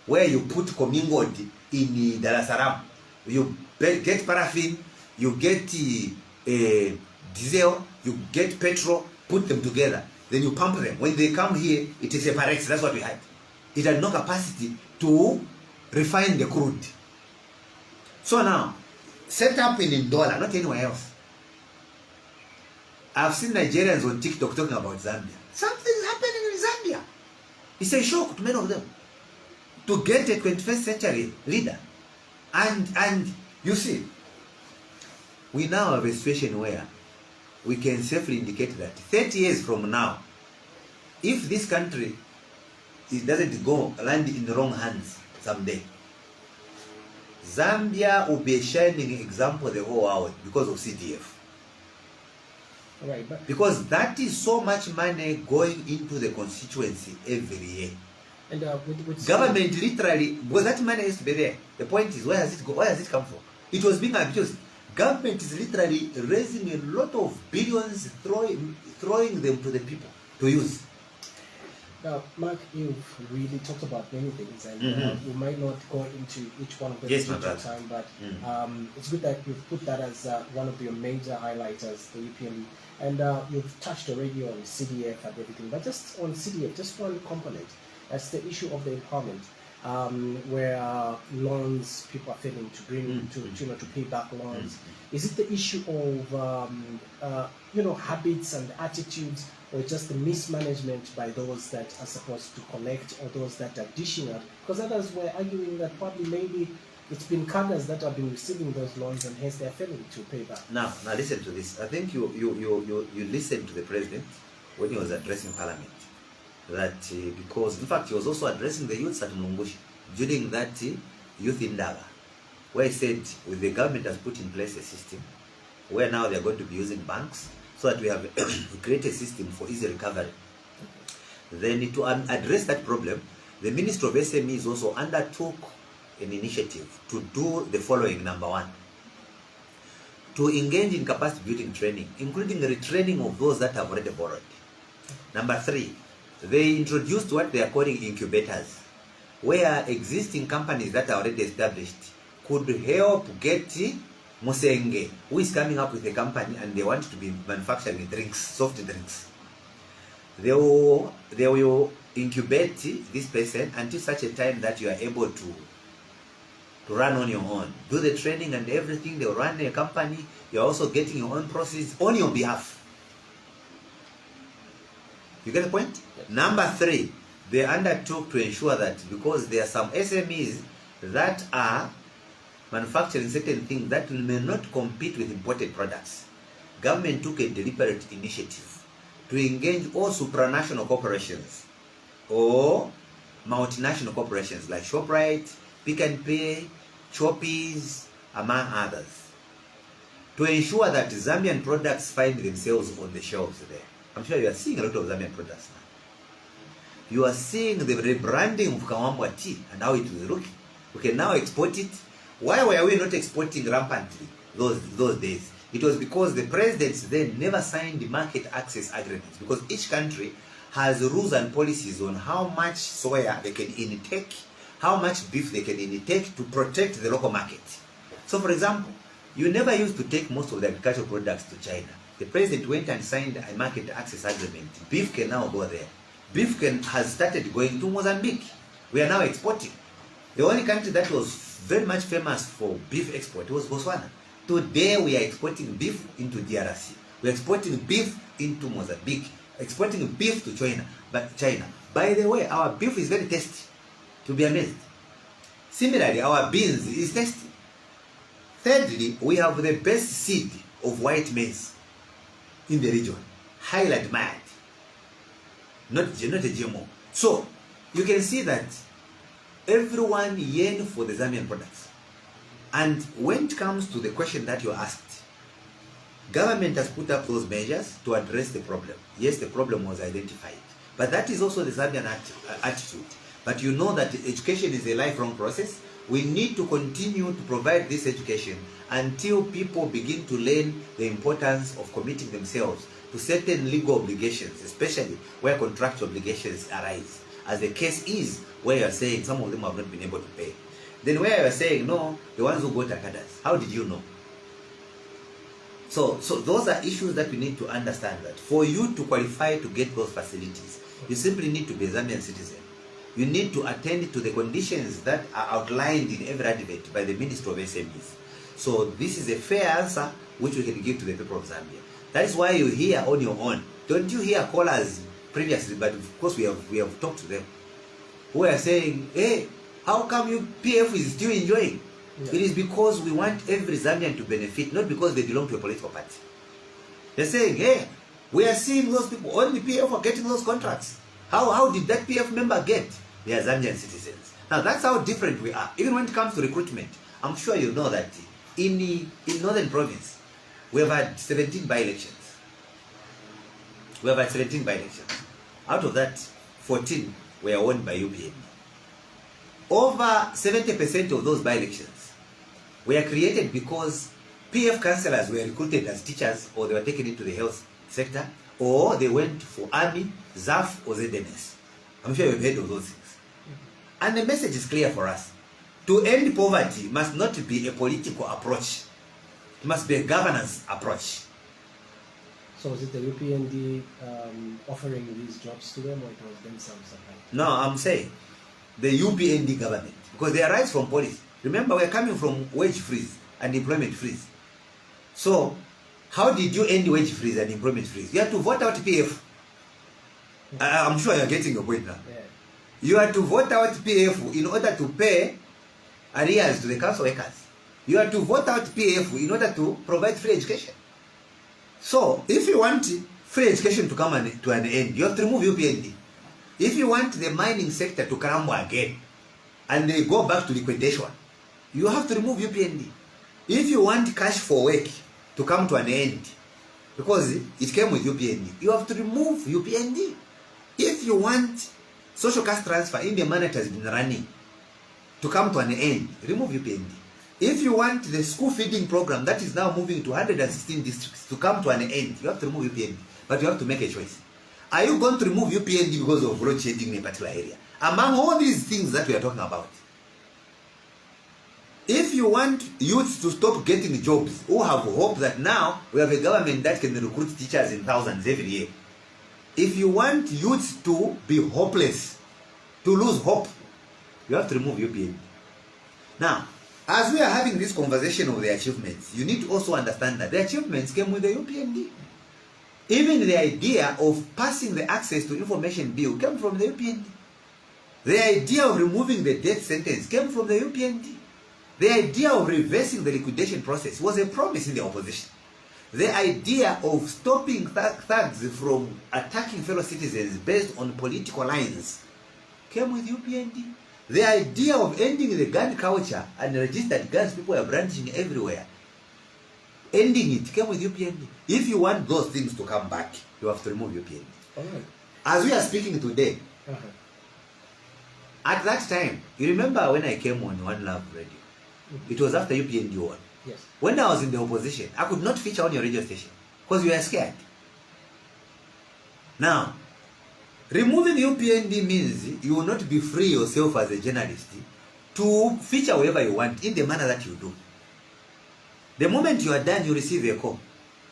where you put commingled in Dar es Salaam. You get paraffin, you get diesel, you get petrol, put them together. Then you pump them. When they come here, it separates. That's what we had. It had no capacity to refine the crude. So now, set up in Ndola, not anywhere else. I've seen Nigerians on TikTok talking about Zambia. Something's happening in Zambia. It's a shock to many of them to get a 21st century leader. And you see, we now have a situation where we can safely indicate that 30 years from now, if this country doesn't go land in the wrong hands someday, Zambia will be a shining example the whole world because of CDF. Right, but because that is so much money going into the constituency every year. And with government literally, because that money is to be there. The point is, where has it go? Where has it come from? It was being abused. Government is literally raising a lot of billions, throwing them to the people to use. Now, Mark, you've really talked about many things, and we might not go into each one of them Yes, each time, but it's good that you've put that as one of your major highlighters, the UPND. And you've touched already on CDF and everything, but just on CDF, just one component. That's the issue of the empowerment, where loans, people are failing to bring to pay back loans. Is it the issue of habits and attitudes, or just the mismanagement by those that are supposed to collect, or those that are dishing out? Because others were arguing that probably maybe it's been cadres that have been receiving those loans, and hence they're failing to pay back. Now listen to this. I think you listened to the president when he was addressing Parliament. That because in fact he was also addressing the youths at Mlungushi during that youth indaba, where he said the government has put in place a system where now they're going to be using banks, so that we have created a system for easy recovery. Then to address that problem, the Minister of SMEs also undertook an initiative to do the following. Number one, to engage in capacity building training, including the retraining of those that have already borrowed. Number three, they introduced what they are calling incubators, where existing companies that are already established could help get Musenge, who is coming up with a company and they want to be manufacturing drinks, soft drinks. They will incubate this person until such a time that you are able to run on your own. Do the training and everything. They will run a company. You're also getting your own proceeds on your behalf. You get the point? Yes. Number three, they undertook to ensure that because there are some SMEs that are manufacturing certain things that may not compete with imported products. Government took a deliberate initiative to engage all supranational corporations or multinational corporations like ShopRite, Pick and Pay, Choppies, among others, to ensure that Zambian products find themselves on the shelves there. I'm sure you are seeing a lot of Zambian products now. You are seeing the rebranding of Kawambwa tea and how it was looking. We can now export it. Why were we not exporting rampantly those days? It was because the presidents then never signed the market access agreements, because each country has rules and policies on how much soya they can intake, how much beef they can intake to protect the local market. So for example, you never used to take most of the agricultural products to China. The president went and signed a market access agreement. Beef can now go there. Beef has started going to Mozambique. We are now exporting. The only country that was very much famous for beef export was Botswana. Today we are exporting beef into DRC. We are exporting beef into Mozambique, exporting beef to China. By the way, our beef is very tasty, to be amazed. Similarly, our beans is tasty. Thirdly, we have the best seed of white maize in the region, Highland mad, not a GMO. So you can see that everyone yearn for the Zambian products. And when it comes to the question that you asked, government has put up those measures to address the problem. Yes, the problem was identified, but that is also the Zambian attitude. But you know that education is a lifelong process. We need to continue to provide this education until people begin to learn the importance of committing themselves to certain legal obligations, especially where contractual obligations arise, as the case is where you are saying some of them have not been able to pay. Then where you are saying, no, the ones who got Akadas, how did you know? So those are issues that we need to understand, that for you to qualify to get those facilities, you simply need to be a Zambian citizen. You need to attend to the conditions that are outlined in every advert by the Minister of SMEs. So this is a fair answer which we can give to the people of Zambia. That is why you hear on your own. Don't you hear callers previously, but of course we have talked to them, who are saying, hey, how come UPF is still enjoying? Yeah. It is because we want every Zambian to benefit, not because they belong to a political party. They're saying, hey, we are seeing those people, only PF are getting those contracts. How did that PF member get? They are Zambian citizens. Now that's how different we are. Even when it comes to recruitment, I'm sure you know that in Northern Province, we have had 17 by-elections. Out of that, 14 were won by UPND. Over 70% of those by-elections were created because PF councillors were recruited as teachers, or they were taken into the health sector, or they went for army, ZAF, or ZNS. I'm sure you've heard of those things. And the message is clear for us. To end poverty must not be a political approach. It must be a governance approach. So was it the UPND offering these jobs to them, or it was themselves applying? No, I'm saying the UPND government, because they arise from policy. Remember, we're coming from wage freeze and employment freeze. So how did you end wage freeze and employment freeze? You have to vote out PF. I'm sure you're getting a point now. Yeah. You have to vote out PF in order to pay arrears to the council workers. You have to vote out PF in order to provide free education. So if you want free education to come to an end, you have to remove UPND. If you want the mining sector to crumble again and they go back to liquidation, you have to remove UPND. If you want cash for work to come to an end, because it came with UPND, you have to remove UPND. If you want social cash transfer in the manner it has been running to come to an end, remove UPND. If you want the school feeding program that is now moving to 116 districts to come to an end, you have to remove UPND. But you have to make a choice. Are you going to remove UPND because of road shading in a particular area? Among all these things that we are talking about, if you want youths to stop getting jobs, who have hope that now we have a government that can recruit teachers in thousands every year, if you want youths to be hopeless, to lose hope, you have to remove UPND. Now, as we are having this conversation of the achievements, you need to also understand that the achievements came with the UPND. Even the idea of passing the access to information bill came from the UPND. The idea of removing the death sentence came from the UPND. The idea of reversing the liquidation process was a promise in the opposition. The idea of stopping thugs from attacking fellow citizens based on political lines came with UPND. The idea of ending the gun culture and registered guns people are branching everywhere, ending it came with UPND. If you want those things to come back, you have to remove UPND. Right. As we are speaking today, at that time, you remember when I came on One Love Radio? It was after UPND won. Yes. When I was in the opposition, I could not feature on your radio station because you were scared. Now, removing UPND means you will not be free yourself as a journalist to feature wherever you want in the manner that you do. The moment you are done, you receive a call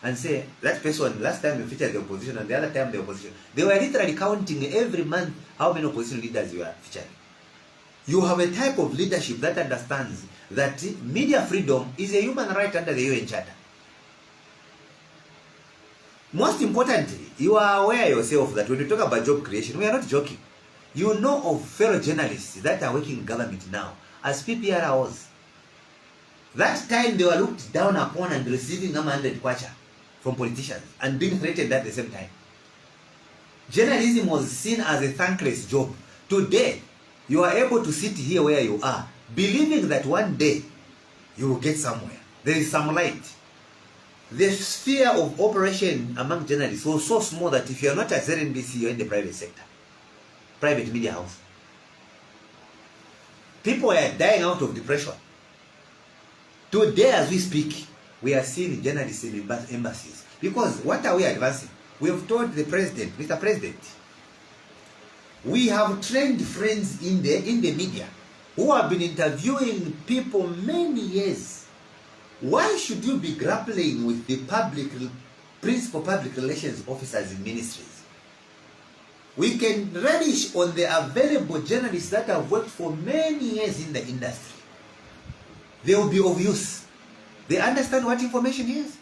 and say, that person, last time you featured the opposition and the other time the opposition. They were literally counting every month how many opposition leaders you are featuring. You have a type of leadership that understands that media freedom is a human right under the UN Charter. Most importantly, you are aware yourself that when you talk about job creation, we are not joking. You know of fellow journalists that are working in government now as PPROs. That time they were looked down upon and receiving 100 kwacha from politicians and being threatened at the same time. Journalism was seen as a thankless job. Today, you are able to sit here where you are, believing that one day you will get somewhere. There is some light. The sphere of operation among journalists was so small that if you are not at ZNBC, you are in the private sector, private media house. People are dying out of depression. Today, as we speak, we are seeing journalists in embassies. Because what are we advancing? We have told the president, Mr. President, we have trained friends in the media who have been interviewing people many years. Why should you be grappling with the principal public relations officers in ministries? We can relish on the available journalists that have worked for many years in the industry. They will be of use. They understand what information is.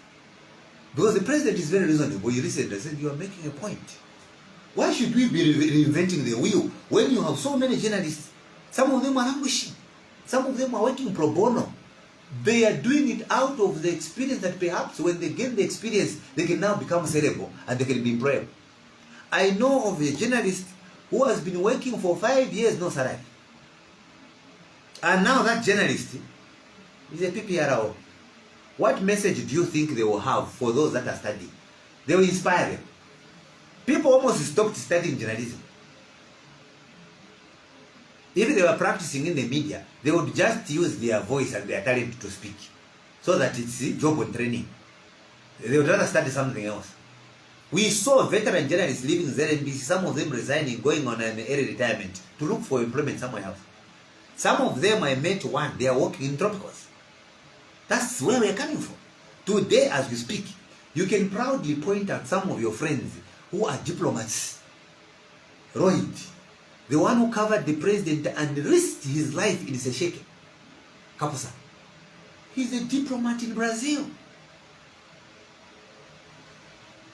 Because the president is very reasonable. He listened and said, you are making a point. Why should we be reinventing the wheel when you have so many journalists? Some of them are languishing. Some of them are working pro bono. They are doing it out of the experience that perhaps when they gain the experience, they can now become sellable and they can be employable. I know of a journalist who has been working for 5 years, no salary. And now that journalist is a PPRO. What message do you think they will have for those that are studying? They will inspire them. People almost stopped studying journalism. If they were practicing in the media, they would just use their voice and their talent to speak, so that it's job and training. They would rather study something else. We saw veteran journalists leaving ZNBC, some of them resigning, going on an early retirement to look for employment somewhere else. Some of them, I met one, they are working in tropicals. That's where we are coming from. Today, as we speak, you can proudly point out some of your friends who are diplomats. Royd, the one who covered the president and risked his life in Sesheke, Kapusa. He's a diplomat in Brazil.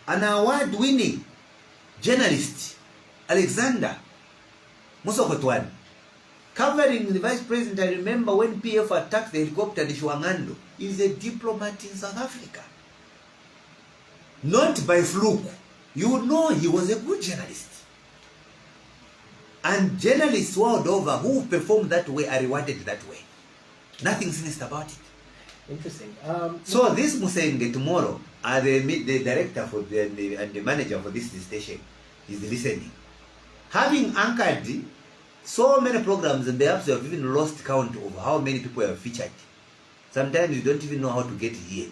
An award-winning journalist, Alexander Musokotwan, covering the vice president. I remember when PF attacked the helicopter in Shwangando. He's a diplomat in South Africa. Not by fluke. You know he was a good journalist. And journalists world over who perform that way are rewarded that way. Nothing sinister about it. Interesting. So this Musenge tomorrow, the director for and the manager for this station is listening. Having anchored so many programs, and perhaps you have even lost count of how many people have featured. Sometimes you don't even know how to get here.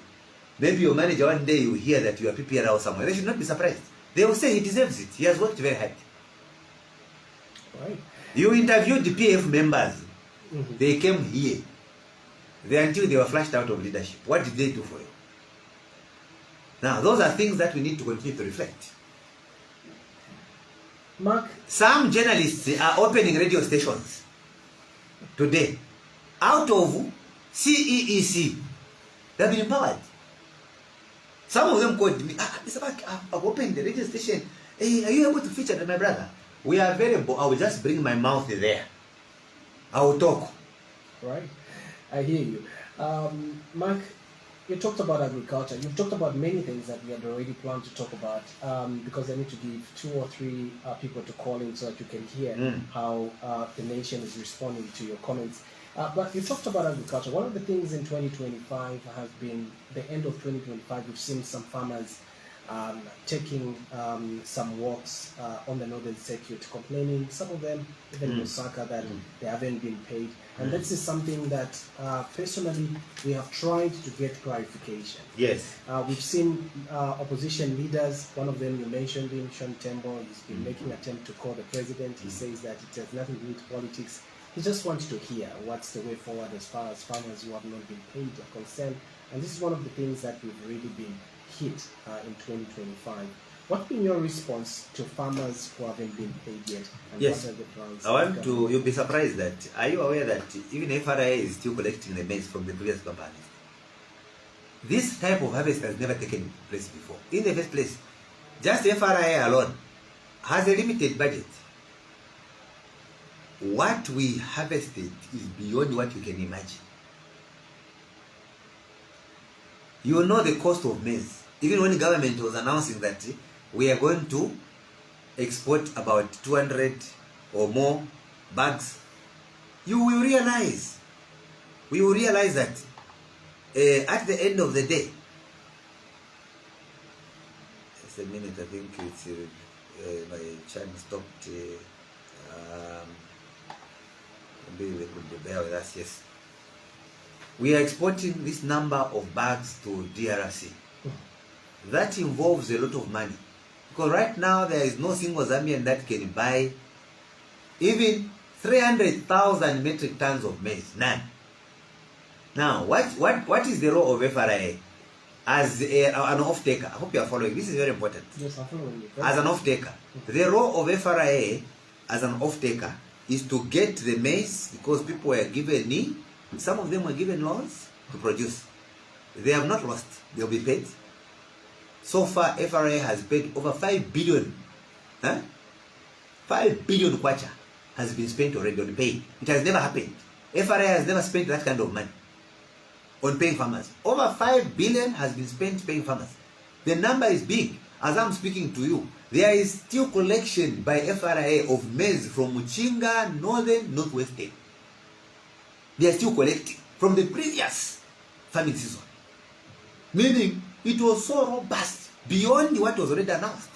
Maybe your manager one day you hear that you are PPRO somewhere. They should not be surprised. They will say he deserves it. He has worked very hard. Right. You interviewed the PF members. Mm-hmm. They came here. Until they were flushed out of leadership. What did they do for you? Now, those are things that we need to continue to reflect. Mark? Some journalists are opening radio stations today out of CEEC. They've been empowered. Some of them called me, Mr. Mark, I've opened the radio station. Hey, are you able to feature my brother? We are available. I will just bring my mouth there. I will talk. Right. I hear you. Mark, you talked about agriculture. You've talked about many things that we had already planned to talk about, because I need to give 2 or 3 people to call in so that you can hear how the nation is responding to your comments. But you talked about agriculture. One of the things in 2025 has been the end of 2025. We've seen some farmers taking some walks on the northern circuit, complaining, some of them even in Osaka, that they haven't been paid. And this is something that personally we have tried to get clarification. Yes. We've seen opposition leaders, one of them you mentioned him, Sean Tembo. He's been making an attempt to call the president. He says that it has nothing to do with politics. He just wants to hear what's the way forward as far as farmers who have not been paid are concerned. And this is one of the things that we've really been hit in 2025. What's been your response to farmers who haven't been paid yet? And Yes. what are the plans? I want to, you'll be surprised that, are you aware that even FRA is still collecting the maize from the previous companies? This type of harvest has never taken place before. In the first place, just FRA alone has a limited budget. What we harvested is beyond what you can imagine. You know the cost of maize. Even when the government was announcing that we are going to export about 200 or more bags, we will realize that at the end of the day, just a minute, I think it's my channel stopped. Maybe they could bear with us. Yes, we are exporting this number of bags to DRC. That involves a lot of money, because right now there is no single Zambian that can buy even 300,000 metric tons of maize. None. Now, what is the role of FRA as an off-taker? I hope you are following. This is very important. Yes, I'm following you. As an off-taker, the role of FRA as an off-taker is to get the maize, because people were given some of them were given loans to produce. They have not lost. They will be paid. So far, FRA has paid over 5 billion. 5 billion kwacha has been spent already on pay. It has never happened. FRA has never spent that kind of money on paying farmers. Over 5 billion has been spent paying farmers. The number is big. As I'm speaking to you, there is still collection by FRA of maize from Muchinga, Northern, Northwestern. They are still collecting from the previous farming season. Meaning, it was so robust beyond what was already announced.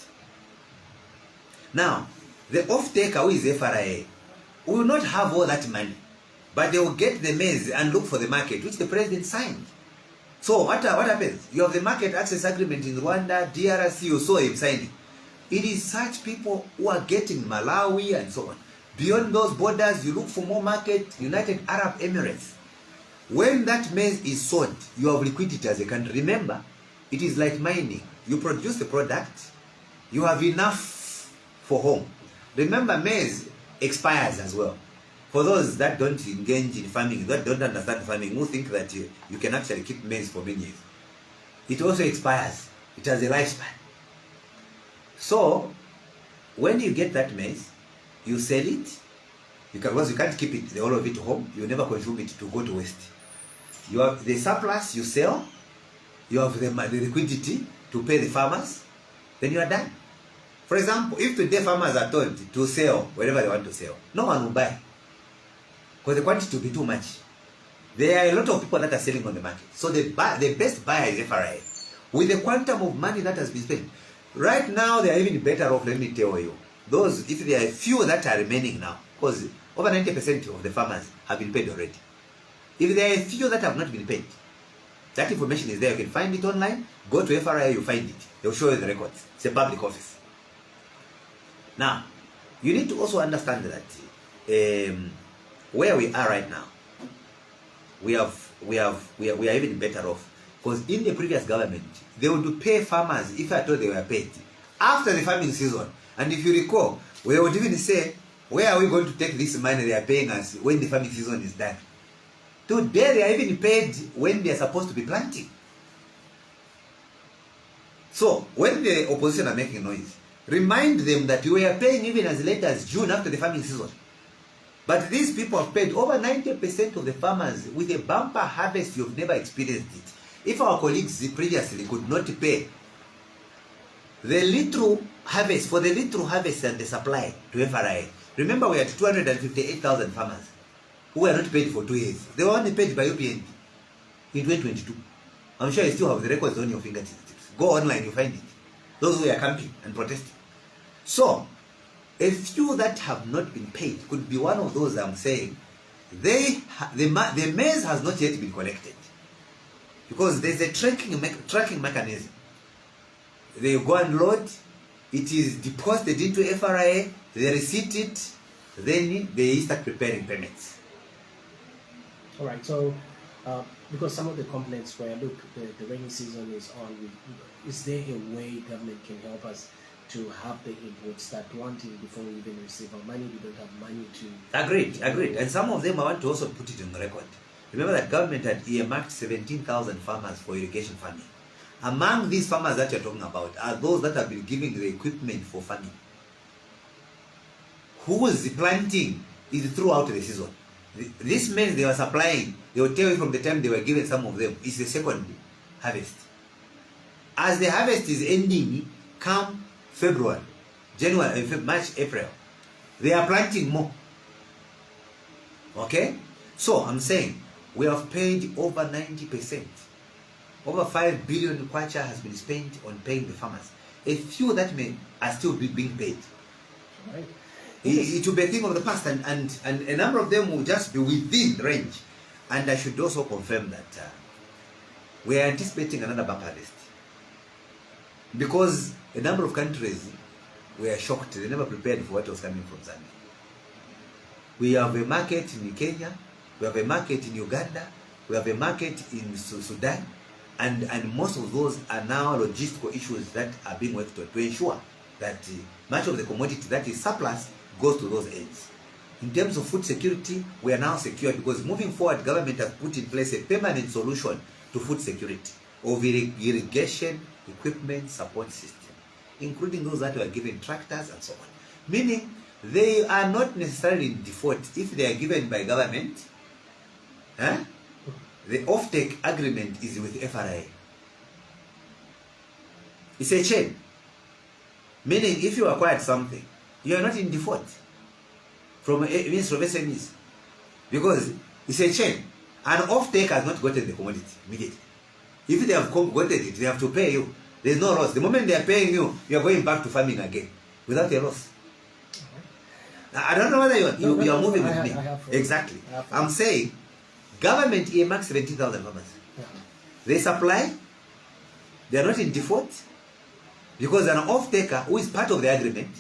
Now, the off-taker, who is FRA, will not have all that money, but they will get the maize and look for the market, which the president signed. So what happens? You have the market access agreement in Rwanda, DRC, you saw him signing. It is such people who are getting Malawi and so on. Beyond those borders, you look for more market, United Arab Emirates. When that maize is sold, you have liquidity as a country. Remember, it is like mining. You produce the product, you have enough for home. Remember, maize expires as well. For those that don't engage in farming, that don't understand farming, who think that you can actually keep maize for many years. It also expires. It has a lifespan. So, when you get that maize, you sell it, because you can't keep it, all of it home, you never consume it to go to waste. You have the surplus, you sell, you have the liquidity to pay the farmers, then you are done. For example, if today farmers are told to sell wherever they want to sell, no one will buy, because the quantity will be too much. There are a lot of people that are selling on the market. So the best buyer is FRA. With the quantum of money that has been spent, right now they are even better off, let me tell you. Those, if there are few that are remaining now, because over 90% of the farmers have been paid already. If there are a few that have not been paid, that information is there. You can find it online. Go to FRA, you find it. They'll show you the records. It's a public office. Now, you need to also understand that where we are right now, we are even better off, because in the previous government they would pay farmers, if I told they were paid, after the farming season. And if you recall, we would even say, where are we going to take this money they are paying us when the farming season is done? Today they are even paid when they are supposed to be planting. So when the opposition are making noise, remind them that we are paying even as late as June after the farming season. But these people have paid over 90% of the farmers with a bumper harvest. You've never experienced it. If our colleagues previously could not pay the little harvest, for the little harvest and the supply to FRA, remember we had 258,000 farmers who were not paid for 2 years. They were only paid by UPND in 2022. I'm sure you still have the records on your fingertips. Go online, you find it. Those who are camping and protesting. So, a few that have not been paid could be one of those I'm saying. The maize has not yet been collected, because there's a tracking mechanism. They go and load, it is deposited into FRA, they receipt it, then they start preparing payments. All right, so because some of the complaints were, look, the rainy season is on, is there a way government can help us to have the inputs that wanting before we even receive our money, we don't have money to... Agreed. And some of them I want to also put it on record. Remember that government had earmarked 17,000 farmers for irrigation farming. Among these farmers that you're talking about are those that have been giving the equipment for farming. Whose planting is throughout the season. This means they were supplying, they will tell you from the time they were given, some of them, is the second harvest. As the harvest is ending, come February, January, March, April, they are planting more. Okay? So I'm saying we have paid over 90%. Over 5 billion kwacha has been spent on paying the farmers. A few that are still being paid. Right. It will be a thing of the past, and a number of them will just be within range. And I should also confirm that we are anticipating another bumper harvest. Because a number of countries were shocked. They never prepared for what was coming from Zambia. We have a market in Kenya, we have a market in Uganda, we have a market in Sudan, and most of those are now logistical issues that are being worked on to ensure that much of the commodity that is surplus goes to those ends. In terms of food security, we are now secure because moving forward, government has put in place a permanent solution to food security of irrigation equipment support system, including those that were given tractors and so on. Meaning, they are not necessarily in default if they are given by government. The off-take agreement is with FRA. It's a chain. Meaning, if you acquired something, you are not in default from Ministry of SMEs. Because it's a chain. An off-take has not gotten the commodity immediately. If they have gotten it, they have to pay you. There's no loss. The moment they are paying you, you are going back to farming again without a loss. I don't know whether you are moving with me. Exactly. I'm saying government earmarks 70,000 farmers. They supply. They are not in default because an off-taker who is part of the agreement,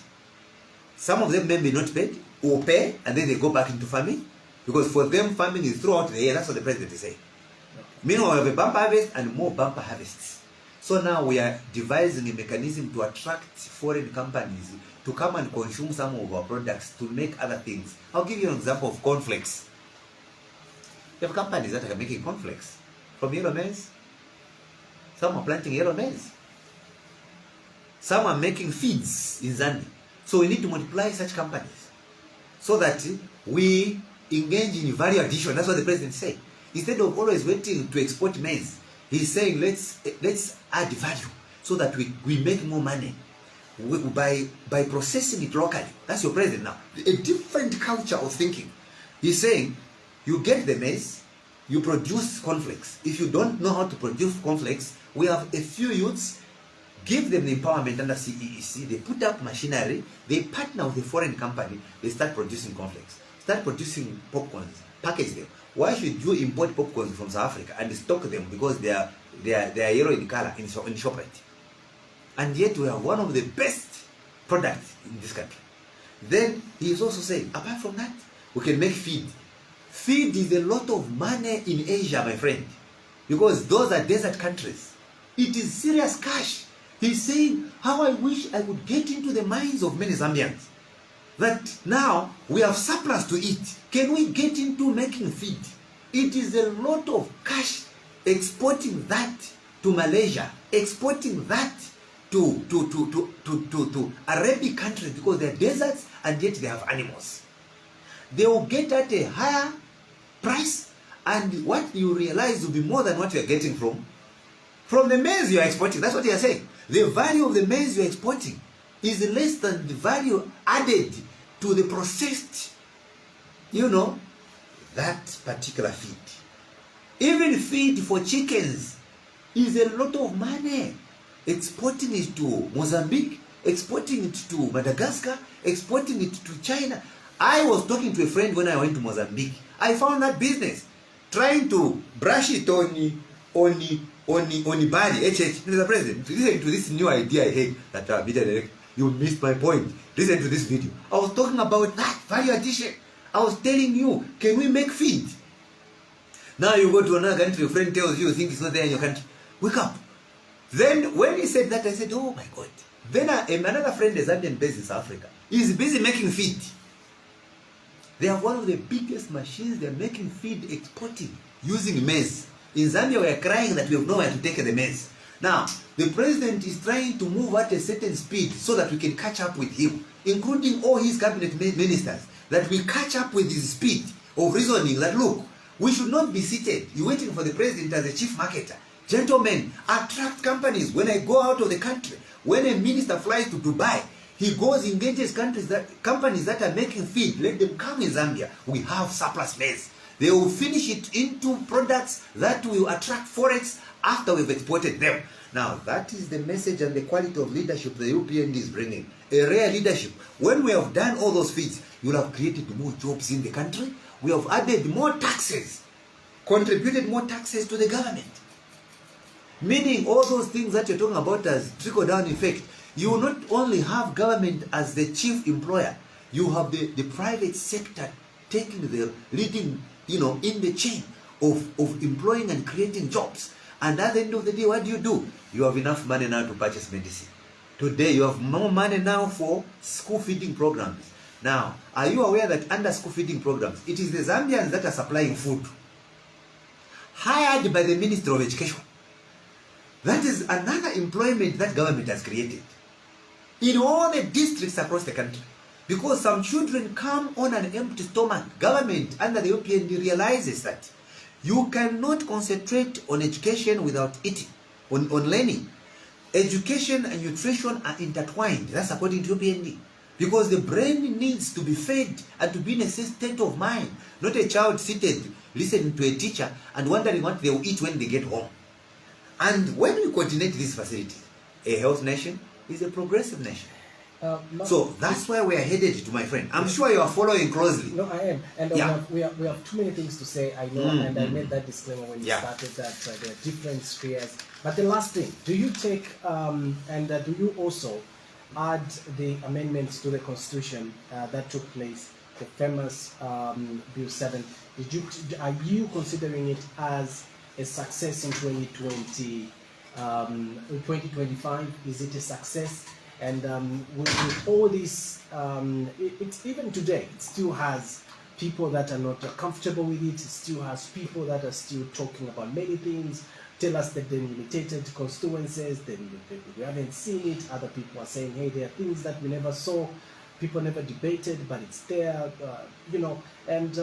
some of them may be not paid, will pay, and then they go back into farming because for them farming is throughout the year. That's what the president is saying. Meanwhile, we have a bumper harvest and more bumper harvests. So now we are devising a mechanism to attract foreign companies to come and consume some of our products to make other things. I'll give you an example of cornflakes. You have companies that are making cornflakes from yellow maize. Some are planting yellow maize. Some are making feeds in Zambia. So we need to multiply such companies so that we engage in value addition. That's what the president said. Instead of always waiting to export maize, he's saying let's add value so that we make more money by processing it locally. That's your president now. A different culture of thinking. He's saying you get the maize, you produce cornflakes. If you don't know how to produce cornflakes, we have a few youths, give them the empowerment under CEEC, they put up machinery, they partner with a foreign company, they start producing cornflakes, start producing popcorns, package them. Why should you import popcorns from South Africa and stock them because they are yellow in color in ShopRite? And yet we have one of the best products in this country. Then he is also saying, apart from that, we can make feed. Feed is a lot of money in Asia, my friend, because those are desert countries. It is serious cash. He's saying, how I wish I could get into the minds of many Zambians that now we have surplus to eat. Can we get into making feed? It is a lot of cash exporting that to Malaysia, exporting that to Arabic countries because they're deserts and yet they have animals. They will get at a higher price, and what you realize will be more than what you are getting from the maize you are exporting. That's what you are saying. The value of the maize you are exporting is less than the value added to the processed, that particular feed. Even feed for chickens is a lot of money. Exporting it to Mozambique, exporting it to Madagascar, exporting it to China. I was talking to a friend when I went to Mozambique. I found that business. Trying to brush it on Bali, Mr. President, listen to this new idea I had that media director, you missed my point. Listen to this video. I was talking about that value addition. I was telling you, can we make feed? Now you go to another country, your friend tells you think it's not there in your country. Wake up. Then when he said that, I said, oh my God, Then another friend, a Zambian based in South Africa, is busy making feed. They have one of the biggest machines. They're making feed, exporting, using maize. In Zambia, we are crying that we have nowhere to take the maize. Now, the president is trying to move at a certain speed so that we can catch up with him, including all his cabinet ministers, that we catch up with his speed of reasoning that, look, we should not be seated. You're waiting for the president as a chief marketer. Gentlemen, attract companies. When I go out of the country, when a minister flies to Dubai, he goes, engages companies that are making feed. Let them come in Zambia. We have surplus maize. They will finish it into products that will attract forex after we've exported them. Now, that is the message and the quality of leadership the UPND is bringing. A rare leadership. When we have done all those feeds, you'll have created more jobs in the country. We have added more taxes, contributed more taxes to the government. Meaning all those things that you're talking about as trickle-down effect, you will not only have government as the chief employer, you have the private sector taking the leading, in the chain of employing and creating jobs. And at the end of the day, what do? You have enough money now to purchase medicine. Today, you have more money now for school feeding programs. Now, are you aware that under school feeding programs, it is the Zambians that are supplying food, hired by the Ministry of Education? That is another employment that government has created in all the districts across the country. Because some children come on an empty stomach. Government under the UPND realizes that you cannot concentrate on education without eating, on learning. Education and nutrition are intertwined. That's according to UPND. Because the brain needs to be fed and to be in a state of mind. Not a child seated listening to a teacher and wondering what they will eat when they get home. And when we coordinate these facilities, a health nation is a progressive nation. So that's where we are headed to, my friend. I'm sure you are following closely. No, I am. And we have too many things to say, I know, and I made that disclaimer when you started that there are different spheres. But the last thing, do you take, do you also add the amendments to the Constitution that took place, the famous Bill 7? Are you considering it as a success in 2020, 2025? Is it a success? And with all this, it's even today, it still has people that are not comfortable with it. It still has people that are still talking about many things, tell us that they're limited constituencies, we haven't seen it. Other people are saying, hey, there are things that we never saw, people never debated, but it's there, and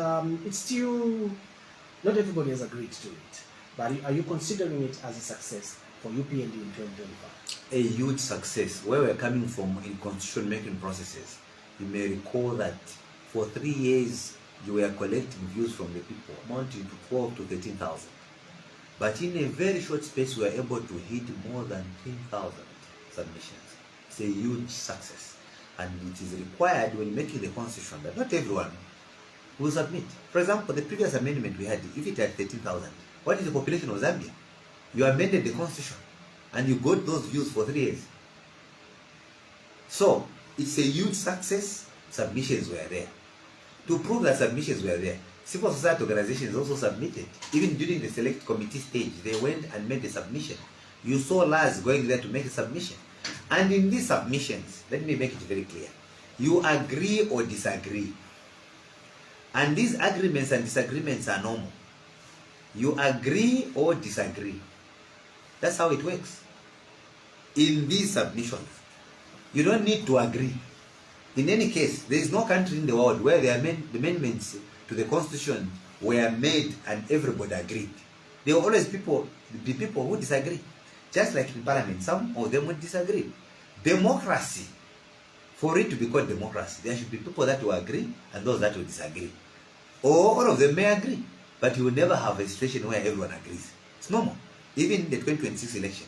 it's still, not everybody has agreed to it. But are you considering it as a success for UPND in 2025? A huge success. Where we're coming from in constitution making processes, you may recall that for 3 years you were collecting views from the people amounting to 12 to 13,000. But in a very short space we were able to hit more than 10,000 submissions. It's a huge success. And it is required when making the constitution that not everyone will submit. For example, the previous amendment we had, if it had 13,000, what is the population of Zambia? You amended the constitution and you got those views for 3 years. So, it's a huge success. Submissions were there. To prove that submissions were there, civil society organizations also submitted. Even during the select committee stage, they went and made a submission. You saw Lars going there to make a submission. And in these submissions, let me make it very clear. You agree or disagree. And these agreements and disagreements are normal. You agree or disagree. That's how it works. In these submissions, you don't need to agree. In any case, there is no country in the world where the amendments to the constitution were made and everybody agreed. There will always be people who disagree. Just like in parliament, some of them would disagree. Democracy, for it to be called democracy, there should be people that will agree and those that will disagree. Or all of them may agree, but you will never have a situation where everyone agrees. It's normal. Even in the 2026 election,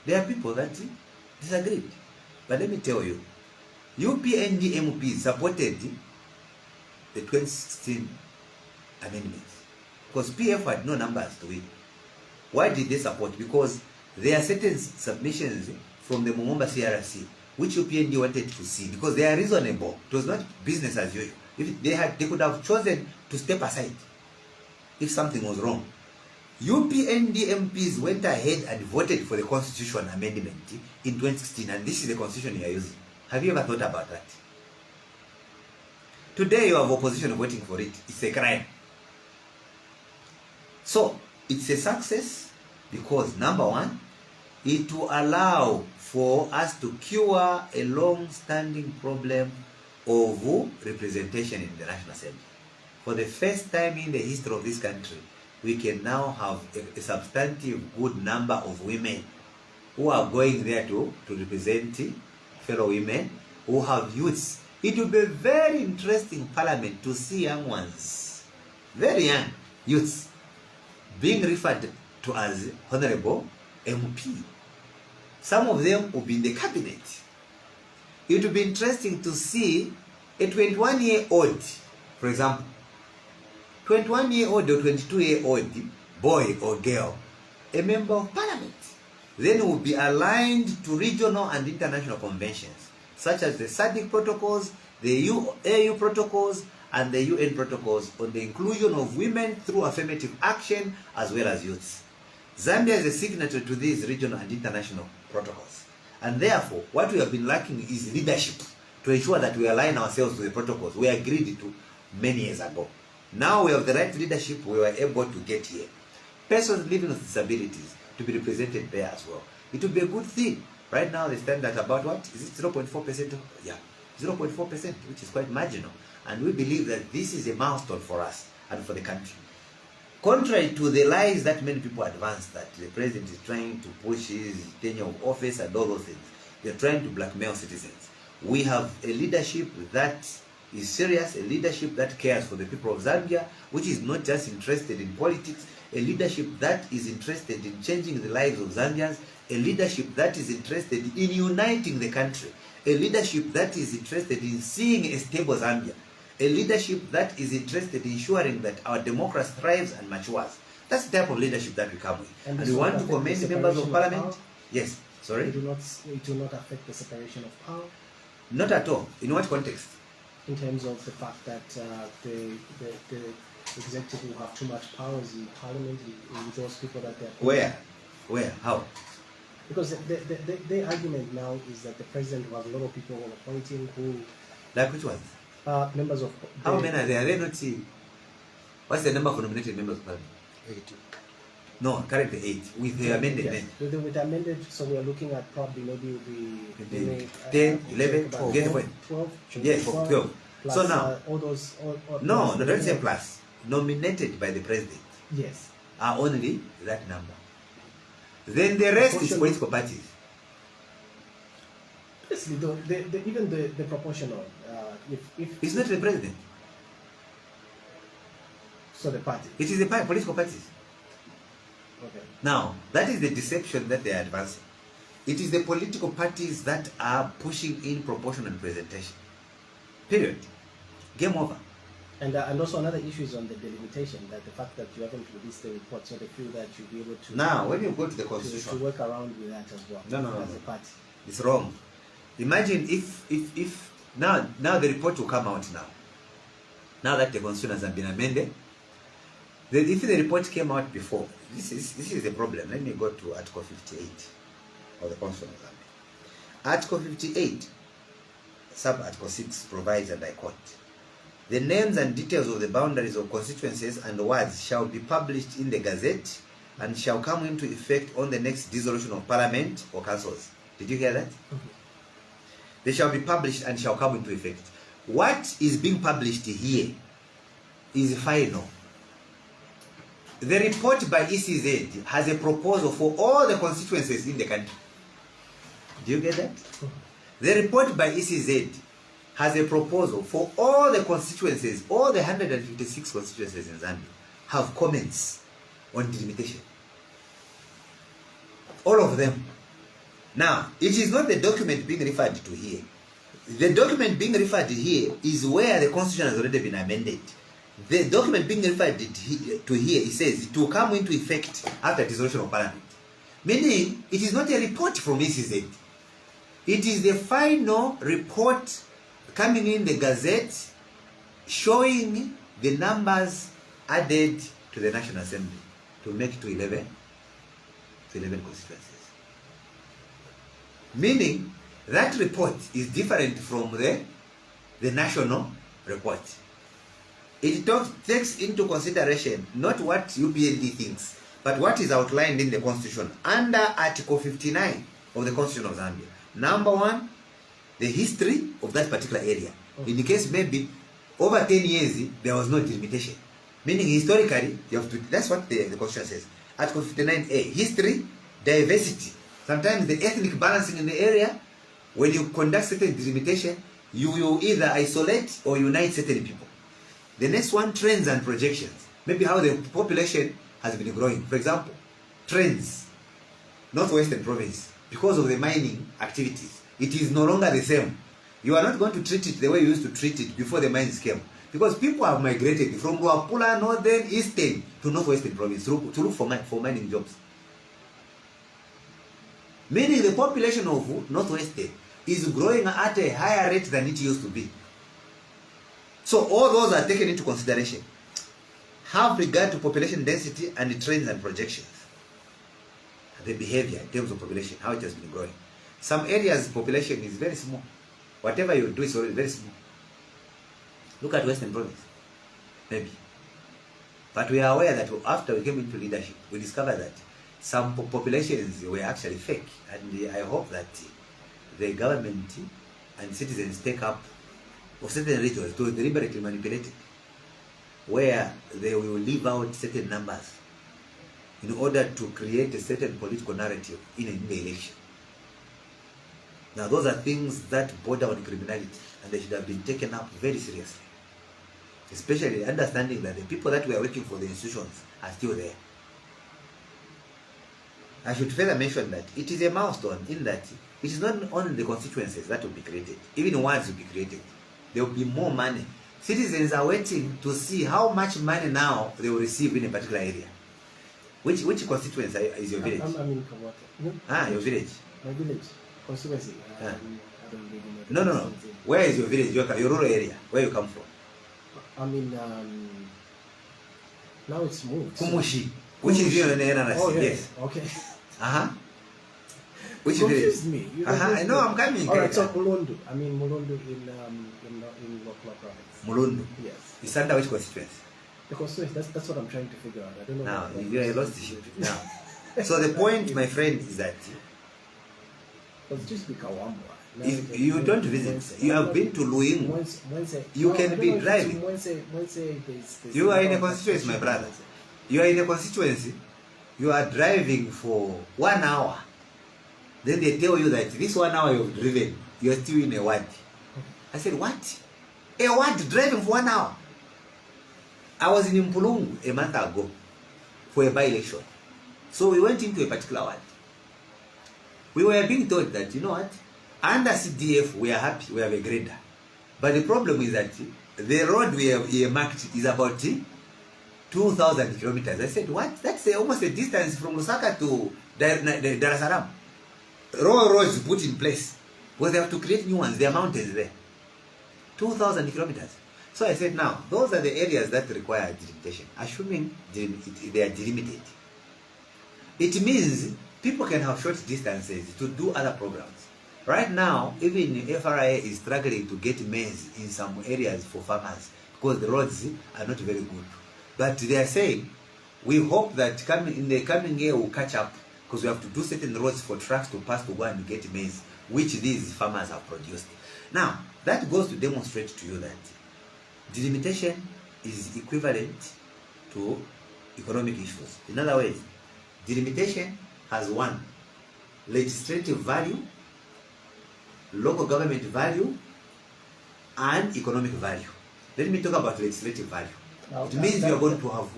there are people that disagreed. But let me tell you, UPND MPs supported the 2016 amendments because PF had no numbers to it. Why did they support? Because there are certain submissions from the Mumomba CRC which UPND wanted to see because they are reasonable. It was not business as usual. If they could have chosen to step aside if something was wrong. UPND MPs went ahead and voted for the constitution amendment in 2016, and this is the constitution you are using. Have you ever thought about that? Today you have opposition voting for it. It's a crime. So it's a success because, number one, it will allow for us to cure a long-standing problem of representation in the National Assembly. For the first time in the history of this country, we can now have a substantive good number of women who are going there to represent fellow women, who have youths. It will be a very interesting parliament to see young ones, very young youths, being referred to as Honorable MP. Some of them will be in the cabinet. It will be interesting to see a 21-year-old, for example, 21-year-old or 22-year-old boy or girl, a member of parliament. Then will be aligned to regional and international conventions, such as the SADC protocols, the AU protocols, and the UN protocols on the inclusion of women through affirmative action as well as youths. Zambia is a signatory to these regional and international protocols. And therefore, what we have been lacking is leadership to ensure that we align ourselves to the protocols we agreed to many years ago. Now we have the right leadership, we were able to get here. Persons living with disabilities to be represented there as well. It will be a good thing. Right now they stand at about what? Is it 0.4%? Yeah, 0.4%, which is quite marginal. And we believe that this is a milestone for us and for the country. Contrary to the lies that many people advance, that the president is trying to push his tenure of office and all those things, they're trying to blackmail citizens. We have a leadership that is serious, a leadership that cares for the people of Zambia, which is not just interested in politics, a leadership that is interested in changing the lives of Zambians, a leadership that is interested in uniting the country, a leadership that is interested in seeing a stable Zambia, a leadership that is interested in ensuring that our democracy thrives and matures. That's the type of leadership that we come with. And we want to commend members of parliament. Yes, sorry? It will not affect the separation of power? Not at all. In what context? In terms of the fact that the executive will have too much powers in parliament, with those people that they're... Where? How? Because the argument now is that the president will have a lot of people appointing who... Like which ones? Members of... How many are there? Are they not see? What's the number for nominated members of parliament? 80. No, currently 8. With the amended yes. With the amended, so we are looking at probably maybe the 10, 11, 12. Get the point. 12. Yes, 12. Plus, so now, all those... no, don't say plus. Nominated by the president. Yes. Are only that number. Then the rest is political parties. Basically, even the proportional, if it's not the president. So the party. It is the political parties. Okay. Now, that is the deception that they are advancing. It is the political parties that are pushing in proportional representation. Period. Game over. And also another issue is on the delimitation, that the fact that you haven't released the report, so they feel that you'll be able to... Now, when you go to the constitution... To work around with that as well. No. As a party. It's wrong. Imagine if now the report will come out now. Now that the constitution has been amended, if the report came out before, this is the problem. Let me go to Article 58 of the Constitution of Zambia. Article 58, sub-article 6 provides, and I quote, "The names and details of the boundaries of constituencies and wards shall be published in the Gazette and shall come into effect on the next dissolution of Parliament or councils." Did you hear that? Mm-hmm. They shall be published and shall come into effect. What is being published here is final. The report by ECZ has a proposal for all the constituencies in the country. Do you get that? The report by ECZ has a proposal for all the constituencies, all the 156 constituencies in Zambia, have comments on delimitation. All of them. Now, it is not the document being referred to here. The document being referred to here is where the constitution has already been amended. The document being referred to here, it says it will come into effect after dissolution of Parliament. Meaning, it is not a report from ECZ. It is the final report coming in the Gazette showing the numbers added to the National Assembly. to make to 11 constituencies. Meaning that report is different from the national report. It takes into consideration not what UPND thinks, but what is outlined in the Constitution under Article 59 of the Constitution of Zambia. Number one, the history of that particular area. In the case maybe over 10 years there was no delimitation. Meaning historically, you have to, that's what the Constitution says. Article 59A, history, diversity. Sometimes the ethnic balancing in the area, when you conduct certain delimitation, you either isolate or unite certain people. The next one, trends and projections. Maybe how the population has been growing. For example, trends, Northwestern province, because of the mining activities, it is no longer the same. You are not going to treat it the way you used to treat it before the mines came. Because people have migrated from Luapula, Northern, Eastern to Northwestern province to look for mining jobs. Meaning the population of Northwestern is growing at a higher rate than it used to be. So all those are taken into consideration. Have regard to population density and the trends and projections. The behavior in terms of population, how it has been growing. Some areas population is very small. Whatever you do is already very small. Look at Western Province, maybe. But we are aware that after we came into leadership, we discovered that some populations were actually fake. And I hope that the government and citizens take up of certain regions to deliberately manipulate it, where they will leave out certain numbers in order to create a certain political narrative in the election. Now those are things that border on criminality, and they should have been taken up very seriously. Especially understanding that the people that were working for the institutions are still there. I should further mention that it is a milestone in that it is not only the constituencies that will be created, even wards will be created. There will be more money. Citizens are waiting to see how much money now they will receive in a particular area. Which constituency is your village? I'm in Kawata. Ah, your village. My village. Constituency. I don't really know. No. Where is your village? Your rural area. Where you come from? I mean, now it's moved. Kumushi. Which is your NRC? Oh, yes. Okay. Which you village? confused me. I know, I'm coming. Alright, so Mulundu. I mean, Mulundu in Lokla province. Mulundu. Yes. It's under which constituency? The constituency, that's what I'm trying to figure out. I don't know. Now, you are lost ship. Now. So the point, my friend, is that It's just be Kawambwa. if you don't visit, you have been to Luingu, you can be driving. You are in a constituency, my brother. You are in a constituency, you are driving for 1 hour. Then they tell you that this 1 hour you've driven, you're still in a ward. I said, what? A ward driving for 1 hour? I was in Mpulungu a month ago for a by-election. So we went into a particular ward. We were being told that, you know what, under CDF we are happy, we have a grader. But the problem is that the road we have earmarked is about 2,000 kilometers. I said, what? That's almost a distance from Lusaka to Dar es Salaam. Roads put in place. Because they have to create new ones. There are mountains there. 2,000 kilometers. So I said, now, those are the areas that require delimitation. Assuming they are delimited. It means people can have short distances to do other programs. Right now, even FRA is struggling to get maize in some areas for farmers because the roads are not very good. But they are saying, we hope that in the coming year we'll catch up because we have to do certain roads for trucks to pass to go and get maize, which these farmers have produced. Now, that goes to demonstrate to you that delimitation is equivalent to economic issues. In other words, delimitation has one, legislative value, local government value, and economic value. Let me talk about legislative value. It means you are going to have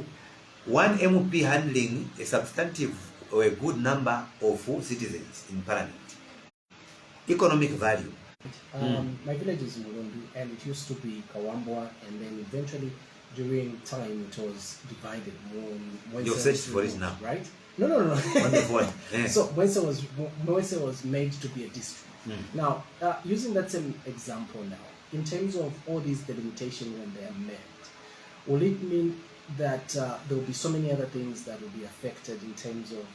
one MP handling a substantive or a good number of citizens in parliament. Economic value. My village is Mulundu, and it used to be Kawambwa, and then eventually during time it was divided more. You've searched for it now, right? No. Yeah. So Moise was made to be a district. Now, using that same example now, in terms of all these delimitation when they are made, will it mean that there will be so many other things that will be affected in terms of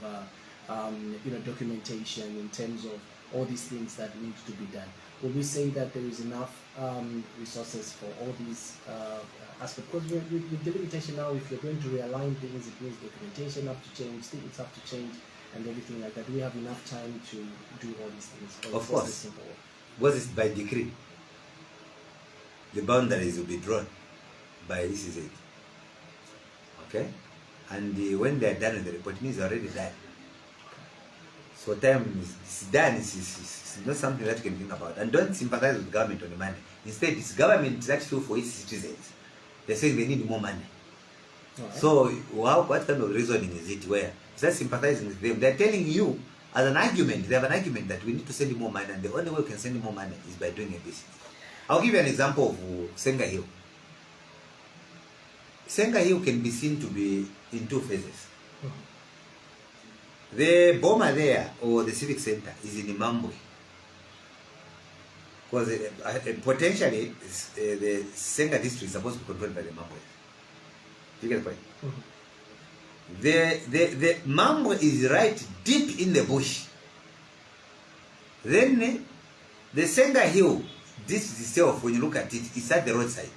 documentation, in terms of all these things that need to be done. Will we say that there is enough resources for all these aspects? Because with delimitation now, if you're going to realign things, it means documentation have to change, things have to change, and everything like that. Do we have enough time to do all these things? Of course. Because it's by decree. The boundaries will be drawn by this is it. Okay? And when they are done with the report, it means already done. So time is done, it's not something that you can think about. And don't sympathize with government on the money. Instead, it's government that feel for its citizens. They're saying they need more money. Right. So what kind of reasoning is it where it's not sympathizing with them? They're telling you as an argument, they have an argument that we need to send more money, and the only way we can send more money is by doing a business. I'll give you an example of Senga Hill. Senga Hill can be seen to be in two phases. The Boma there, or the civic center, is in Simuuwe. Because potentially, the Senga district is supposed to be controlled by the Simuuwe. Do you get the point? The Simuuwe is right deep in the bush. Then, the Senga Hill, this itself, when you look at it, it's at the roadside.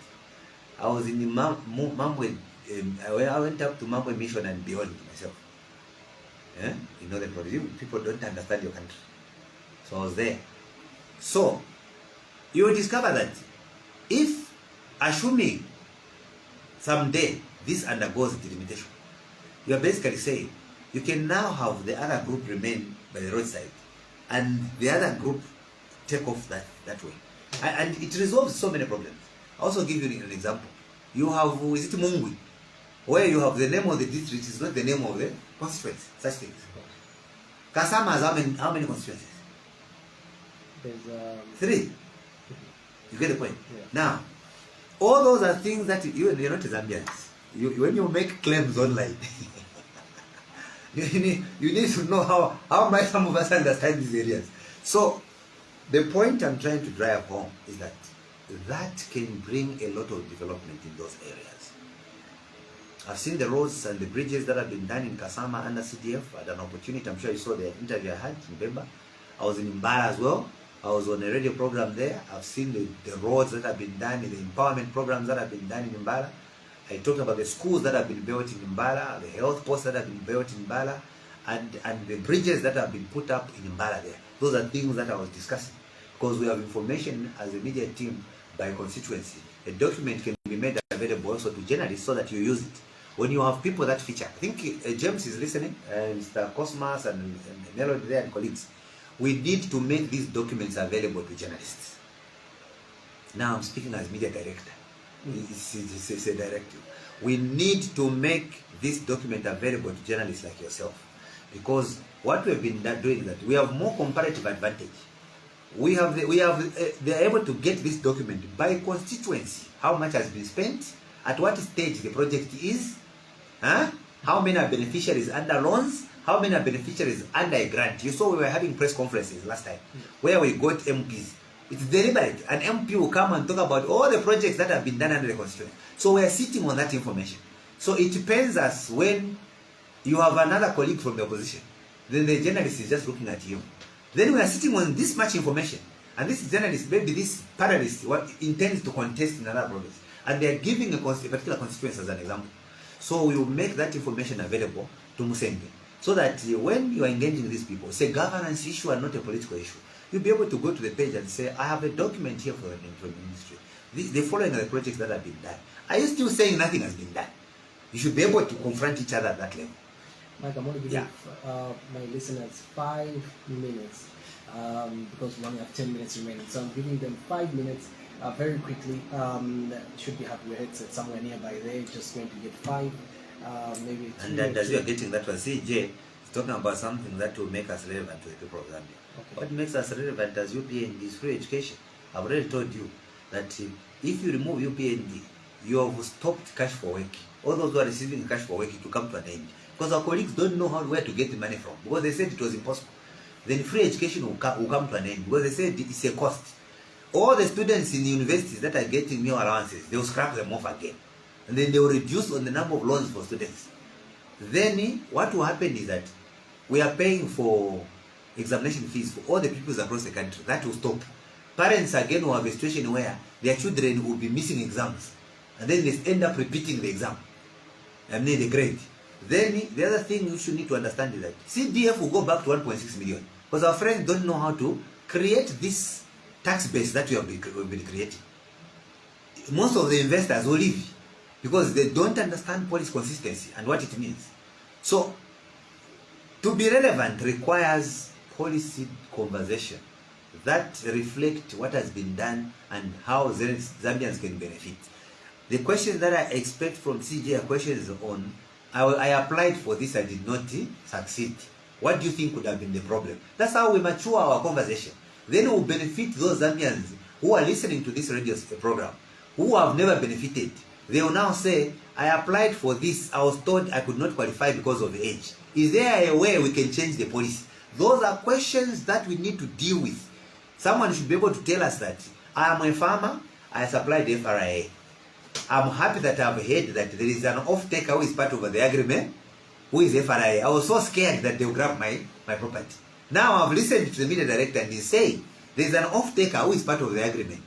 I was in the Simuuwe, I went up to Simuuwe Mission and beyond myself. Yeah? You know, people don't understand your country. So I was there. So, you will discover that if, assuming someday this undergoes delimitation, you are basically saying you can now have the other group remain by the roadside and the other group take off that way. And it resolves so many problems. I'll also give you an example. You have, is it Mungwi, where you have the name of the district is not the name of the constituency, such things. Kasama has how many constituencies? There's 3. You get the point? Yeah. Now, all those are things that you're not Zambians. When you make claims online, you need to know how might some of us understand these areas. So, the point I'm trying to drive home is that can bring a lot of development in those areas. I've seen the roads and the bridges that have been done in Kasama under CDF. I had an opportunity, I'm sure you saw the interview I had in Bemba. I was in Mbala as well. I was on a radio program there. I've seen the roads that have been done, the empowerment programs that have been done in Mbala. I talked about the schools that have been built in Mbala, the health posts that have been built in Mbala, and the bridges that have been put up in Mbala there. Those are things that I was discussing. Because we have information as a media team by constituency. A document can be made available also to journalists so that you use it. When you have people that feature, I think James is listening, Mr. Cosmas and Melody there and colleagues. We need to make these documents available to journalists. Now I'm speaking as media director. It's a directive. We need to make this document available to journalists like yourself. Because what we've been doing is that we have more comparative advantage. They are able to get this document by constituency. How much has been spent, at what stage the project is, how many are beneficiaries under loans, how many are beneficiaries under a grant. You saw we were having press conferences last time where we got MPs. It's deliberate. An MP will come and talk about all the projects that have been done under the constituency. So we are sitting on that information. So it depends us when you have another colleague from the opposition, then the journalist is just looking at you. Then we are sitting on this much information, and this journalist, maybe this panelist, intends to contest in another province, and they are giving a particular constituency as an example. So we will make that information available to Musenge, so that when you are engaging these people, it's a governance issue and not a political issue. You'll be able to go to the page and say, I have a document here from the ministry. The following are the projects that have been done. Are you still saying nothing has been done? You should be able to confront each other at that level. Mike, I'm going to give my listeners 5 minutes because we only have 10 minutes remaining. So I'm giving them 5 minutes very quickly. Should be have your headset somewhere nearby there. Just going to get 5, maybe. And then as you are getting that one, CJ is talking about something that will make us relevant to the people of Zambia. Okay. What makes us relevant as UPND is free education. I've already told you that if you remove UPND, you have stopped cash for work. All those who are receiving cash for work, it will come to an end. Because our colleagues don't know where to get the money from. Because they said it was impossible. Then free education will come to an end. Because they said it's a cost. All the students in the universities that are getting meal allowances, they will scrap them off again. and then they will reduce on the number of loans for students. Then what will happen is that we are paying for examination fees for all the pupils across the country. That will stop. Parents again will have a situation where their children will be missing exams, and then they end up repeating the exam and then the grade. Then the other thing you should need to understand is that CDF will go back to 1.6 million because our friends don't know how to create this tax base that we have been creating. Most of the investors will leave because they don't understand policy consistency and what it means. So, to be relevant requires policy conversation that reflect what has been done and how Zambians can benefit. The questions that I expect from CJ are questions on, I applied for this, I did not succeed. What do you think could have been the problem? That's how we mature our conversation. Then we'll benefit those Zambians who are listening to this radio program, who have never benefited. They will now say, I applied for this, I was told I could not qualify because of age. Is there a way we can change the policy? Those are questions that we need to deal with. Someone should be able to tell us that, I am a farmer, I supplied the FRA. I'm happy that I've heard that there is an off-taker who is part of the agreement, who is FRA. I was so scared that they will grab my property. Now I've listened to the media director and he's saying, there is an off-taker who is part of the agreement,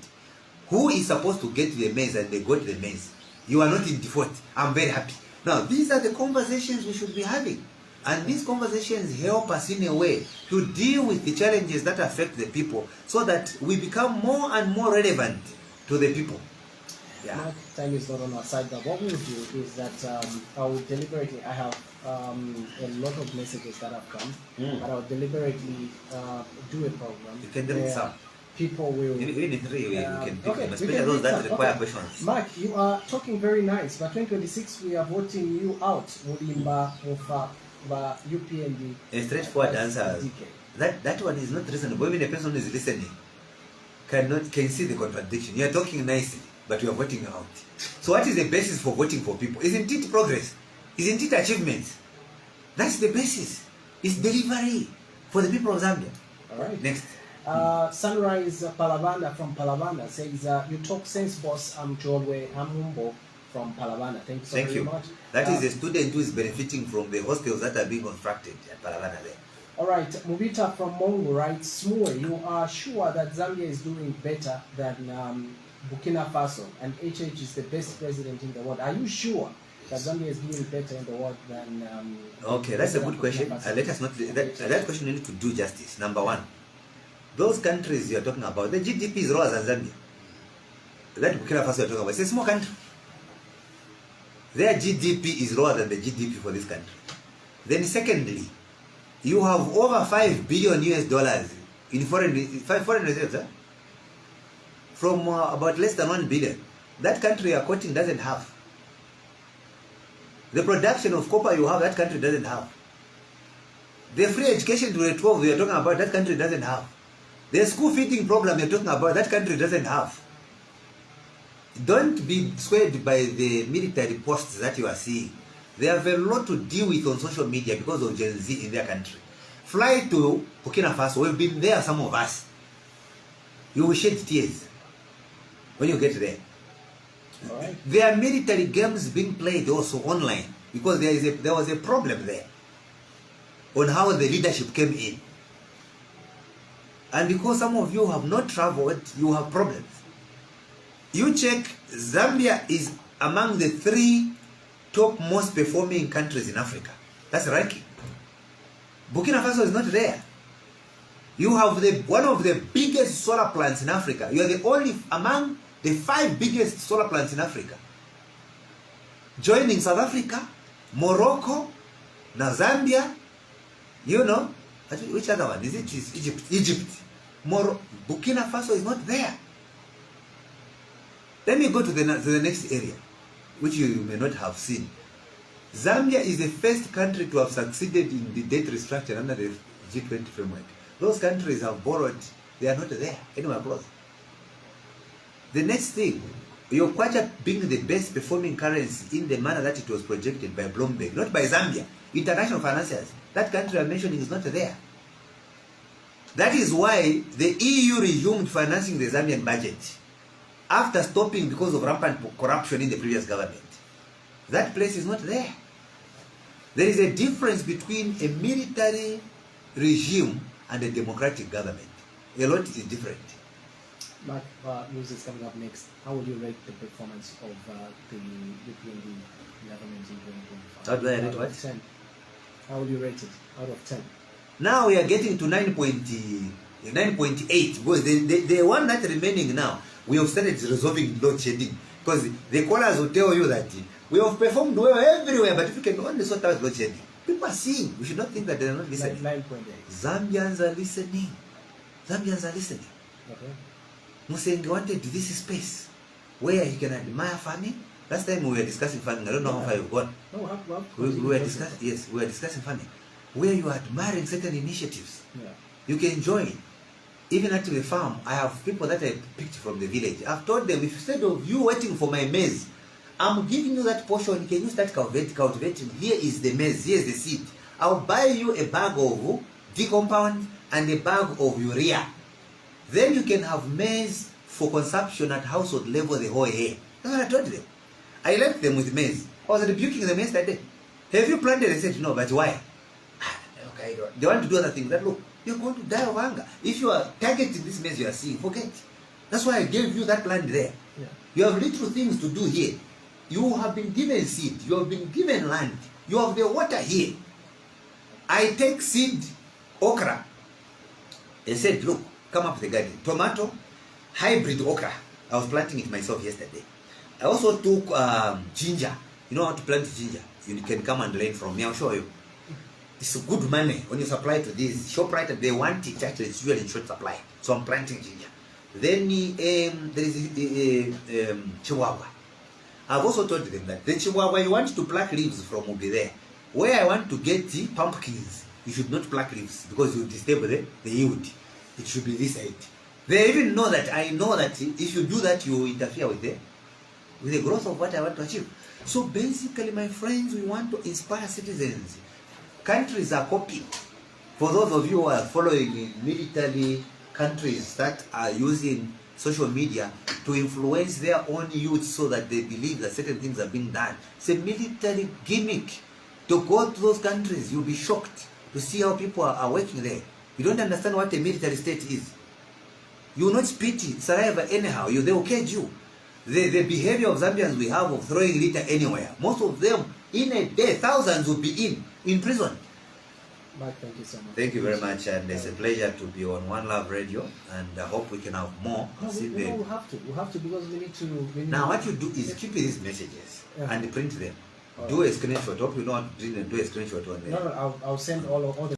who is supposed to get the maize and they got the maize. You are not in default. I'm very happy. Now, these are the conversations we should be having. And these conversations help us in a way to deal with the challenges that affect the people so that we become more and more relevant to the people. Yeah. Mark, time is not on our side, but what we'll do is that I will deliberately, I have a lot of messages that have come, but I'll deliberately do a program. You can delete some. People will... We can pick okay, them, especially those that require questions. Mark, you are talking very nice, but 2026 we are voting you out. Mulimba of UPND. A straightforward answer. That one is not reasonable. Even a person who is listening can see the contradiction. You are talking nicely, but you are voting you out. So what is the basis for voting for people? Isn't it progress? Isn't it achievement? That's the basis. It's delivery for the people of Zambia. All right. Next. Sunrise Palavana from Palavana says, you talk sense, boss. I'm Jorwe Amumbo from Palavana. Thank you so very much. That is a student who is benefiting from the hostels that are being constructed at Palavana there. All right. Mubita from Mongo writes, Simuuwe, you are sure that Zambia is doing better than Burkina Faso and HH is the best president in the world? Are you sure that Zambia is doing better in the world than... okay, that's a good question. Let us not... That question we need to do justice. Number one, those countries you are talking about, the GDP is lower than Zambia. That Burkina Faso you are talking about, it's a small country. Their GDP is lower than the GDP for this country. Then secondly, you have over $5 billion US in foreign reserves, from about less than 1 billion. That country you are quoting doesn't have. The production of copper you have, that country doesn't have. The free education to grade 12 you are talking about, that country doesn't have. The school feeding program you're talking about, that country doesn't have. Don't be swayed by the military posts that you are seeing. They have a lot to deal with on social media because of Gen Z in their country. Fly to Burkina Faso. We've been there, some of us. You will shed tears when you get there. All right. There are military games being played also online because there was a problem there on how the leadership came in. And because some of you have not traveled, you have problems. You check, Zambia is among the 3 top most performing countries in Africa. That's ranking. Burkina Faso is not there. You have one of the biggest solar plants in Africa. You are the only among the 5 biggest solar plants in Africa. Joining South Africa, Morocco, now Zambia, you know, which other one? Is it Egypt? Egypt. Burkina Faso is not there. Let me go to the next area, which you may not have seen. Zambia is the first country to have succeeded in the debt restructure under the G20 framework. Those countries have borrowed, they are not there, anywhere close. The next thing, your kwacha being the best performing currency in the manner that it was projected by Bloomberg, not by Zambia, international financiers, that country I'm mentioning is not there. That is why the EU resumed financing the Zambian budget after stopping because of rampant corruption in the previous government. That place is not there. There is a difference between a military regime and a democratic government. A lot is different. Mark, news is coming up next. How would you rate the performance of the UPND government in 2025? How do I rate Out what? of 10. How would you rate it out of 10? Now we are getting to 9.8 because the one that remaining now, we have started resolving load shedding. Because the callers will tell you that we have performed well everywhere, but if you can only sort out load shedding, people are seeing. We should not think that they are not listening. 9.8. Zambians are listening. Zambians are listening. Okay. Musenge wanted this space where he can admire farming. Last time we were discussing farming. I don't know how far you've gone. No, We were discussing. Yes, we were discussing farming, where you are admiring certain initiatives. Yeah. You can join. Even at the farm, I have people that I picked from the village. I've told them, if instead of you waiting for my maize, I'm giving you that portion. Can you start cultivating? Here is the maize. Here is the seed. I'll buy you a bag of decompound and a bag of urea. Then you can have maize for consumption at household level the whole year. That's what I told them. I left them with maize. I was rebuking them yesterday. Have you planted? They said, no, but why? Okay, they want to do other things. That look, you're going to die of hunger. If you are targeting this maize you are seeing, forget. That's why I gave you that land there. Yeah. You have little things to do here. You have been given seed. You have been given land. You have the water here. I take seed, okra. They said, look, come up the garden. Tomato, hybrid okra. I was planting it myself yesterday. I also took ginger. You know how to plant ginger? You can come and learn from me. I'll show you. It's good money when you supply to these ShopRite. They want it actually. It's usually in short supply. So I'm planting ginger. Then there is chihuahua. I've also told them that the chihuahua you want to pluck leaves from will be there. Where I want to get the pumpkins, you should not pluck leaves because you disturb the yield. It should be this side. They even know that. I know that if you do that, you interfere with the growth of what I want to achieve. So basically, my friends, we want to inspire citizens. Countries are copying. For those of you who are following military countries that are using social media to influence their own youth so that they believe that certain things are being done. It's a military gimmick. To go to those countries, you'll be shocked to see how people are working there. You don't understand what a military state is. You will not spit saliva anyhow. They will cage you. The behavior of Zambians we have of throwing litter anywhere. Most of them, in a day, thousands will be in prison. Mark, thank you so much. Thank you very much, and it's a pleasure to be on One Love Radio, and I hope we can have more. No, we have to. We have to because we need to. Now, what you do is keep these messages and print them. Do a screenshot. Hope you know how to do a screenshot on there. No, I'll send all the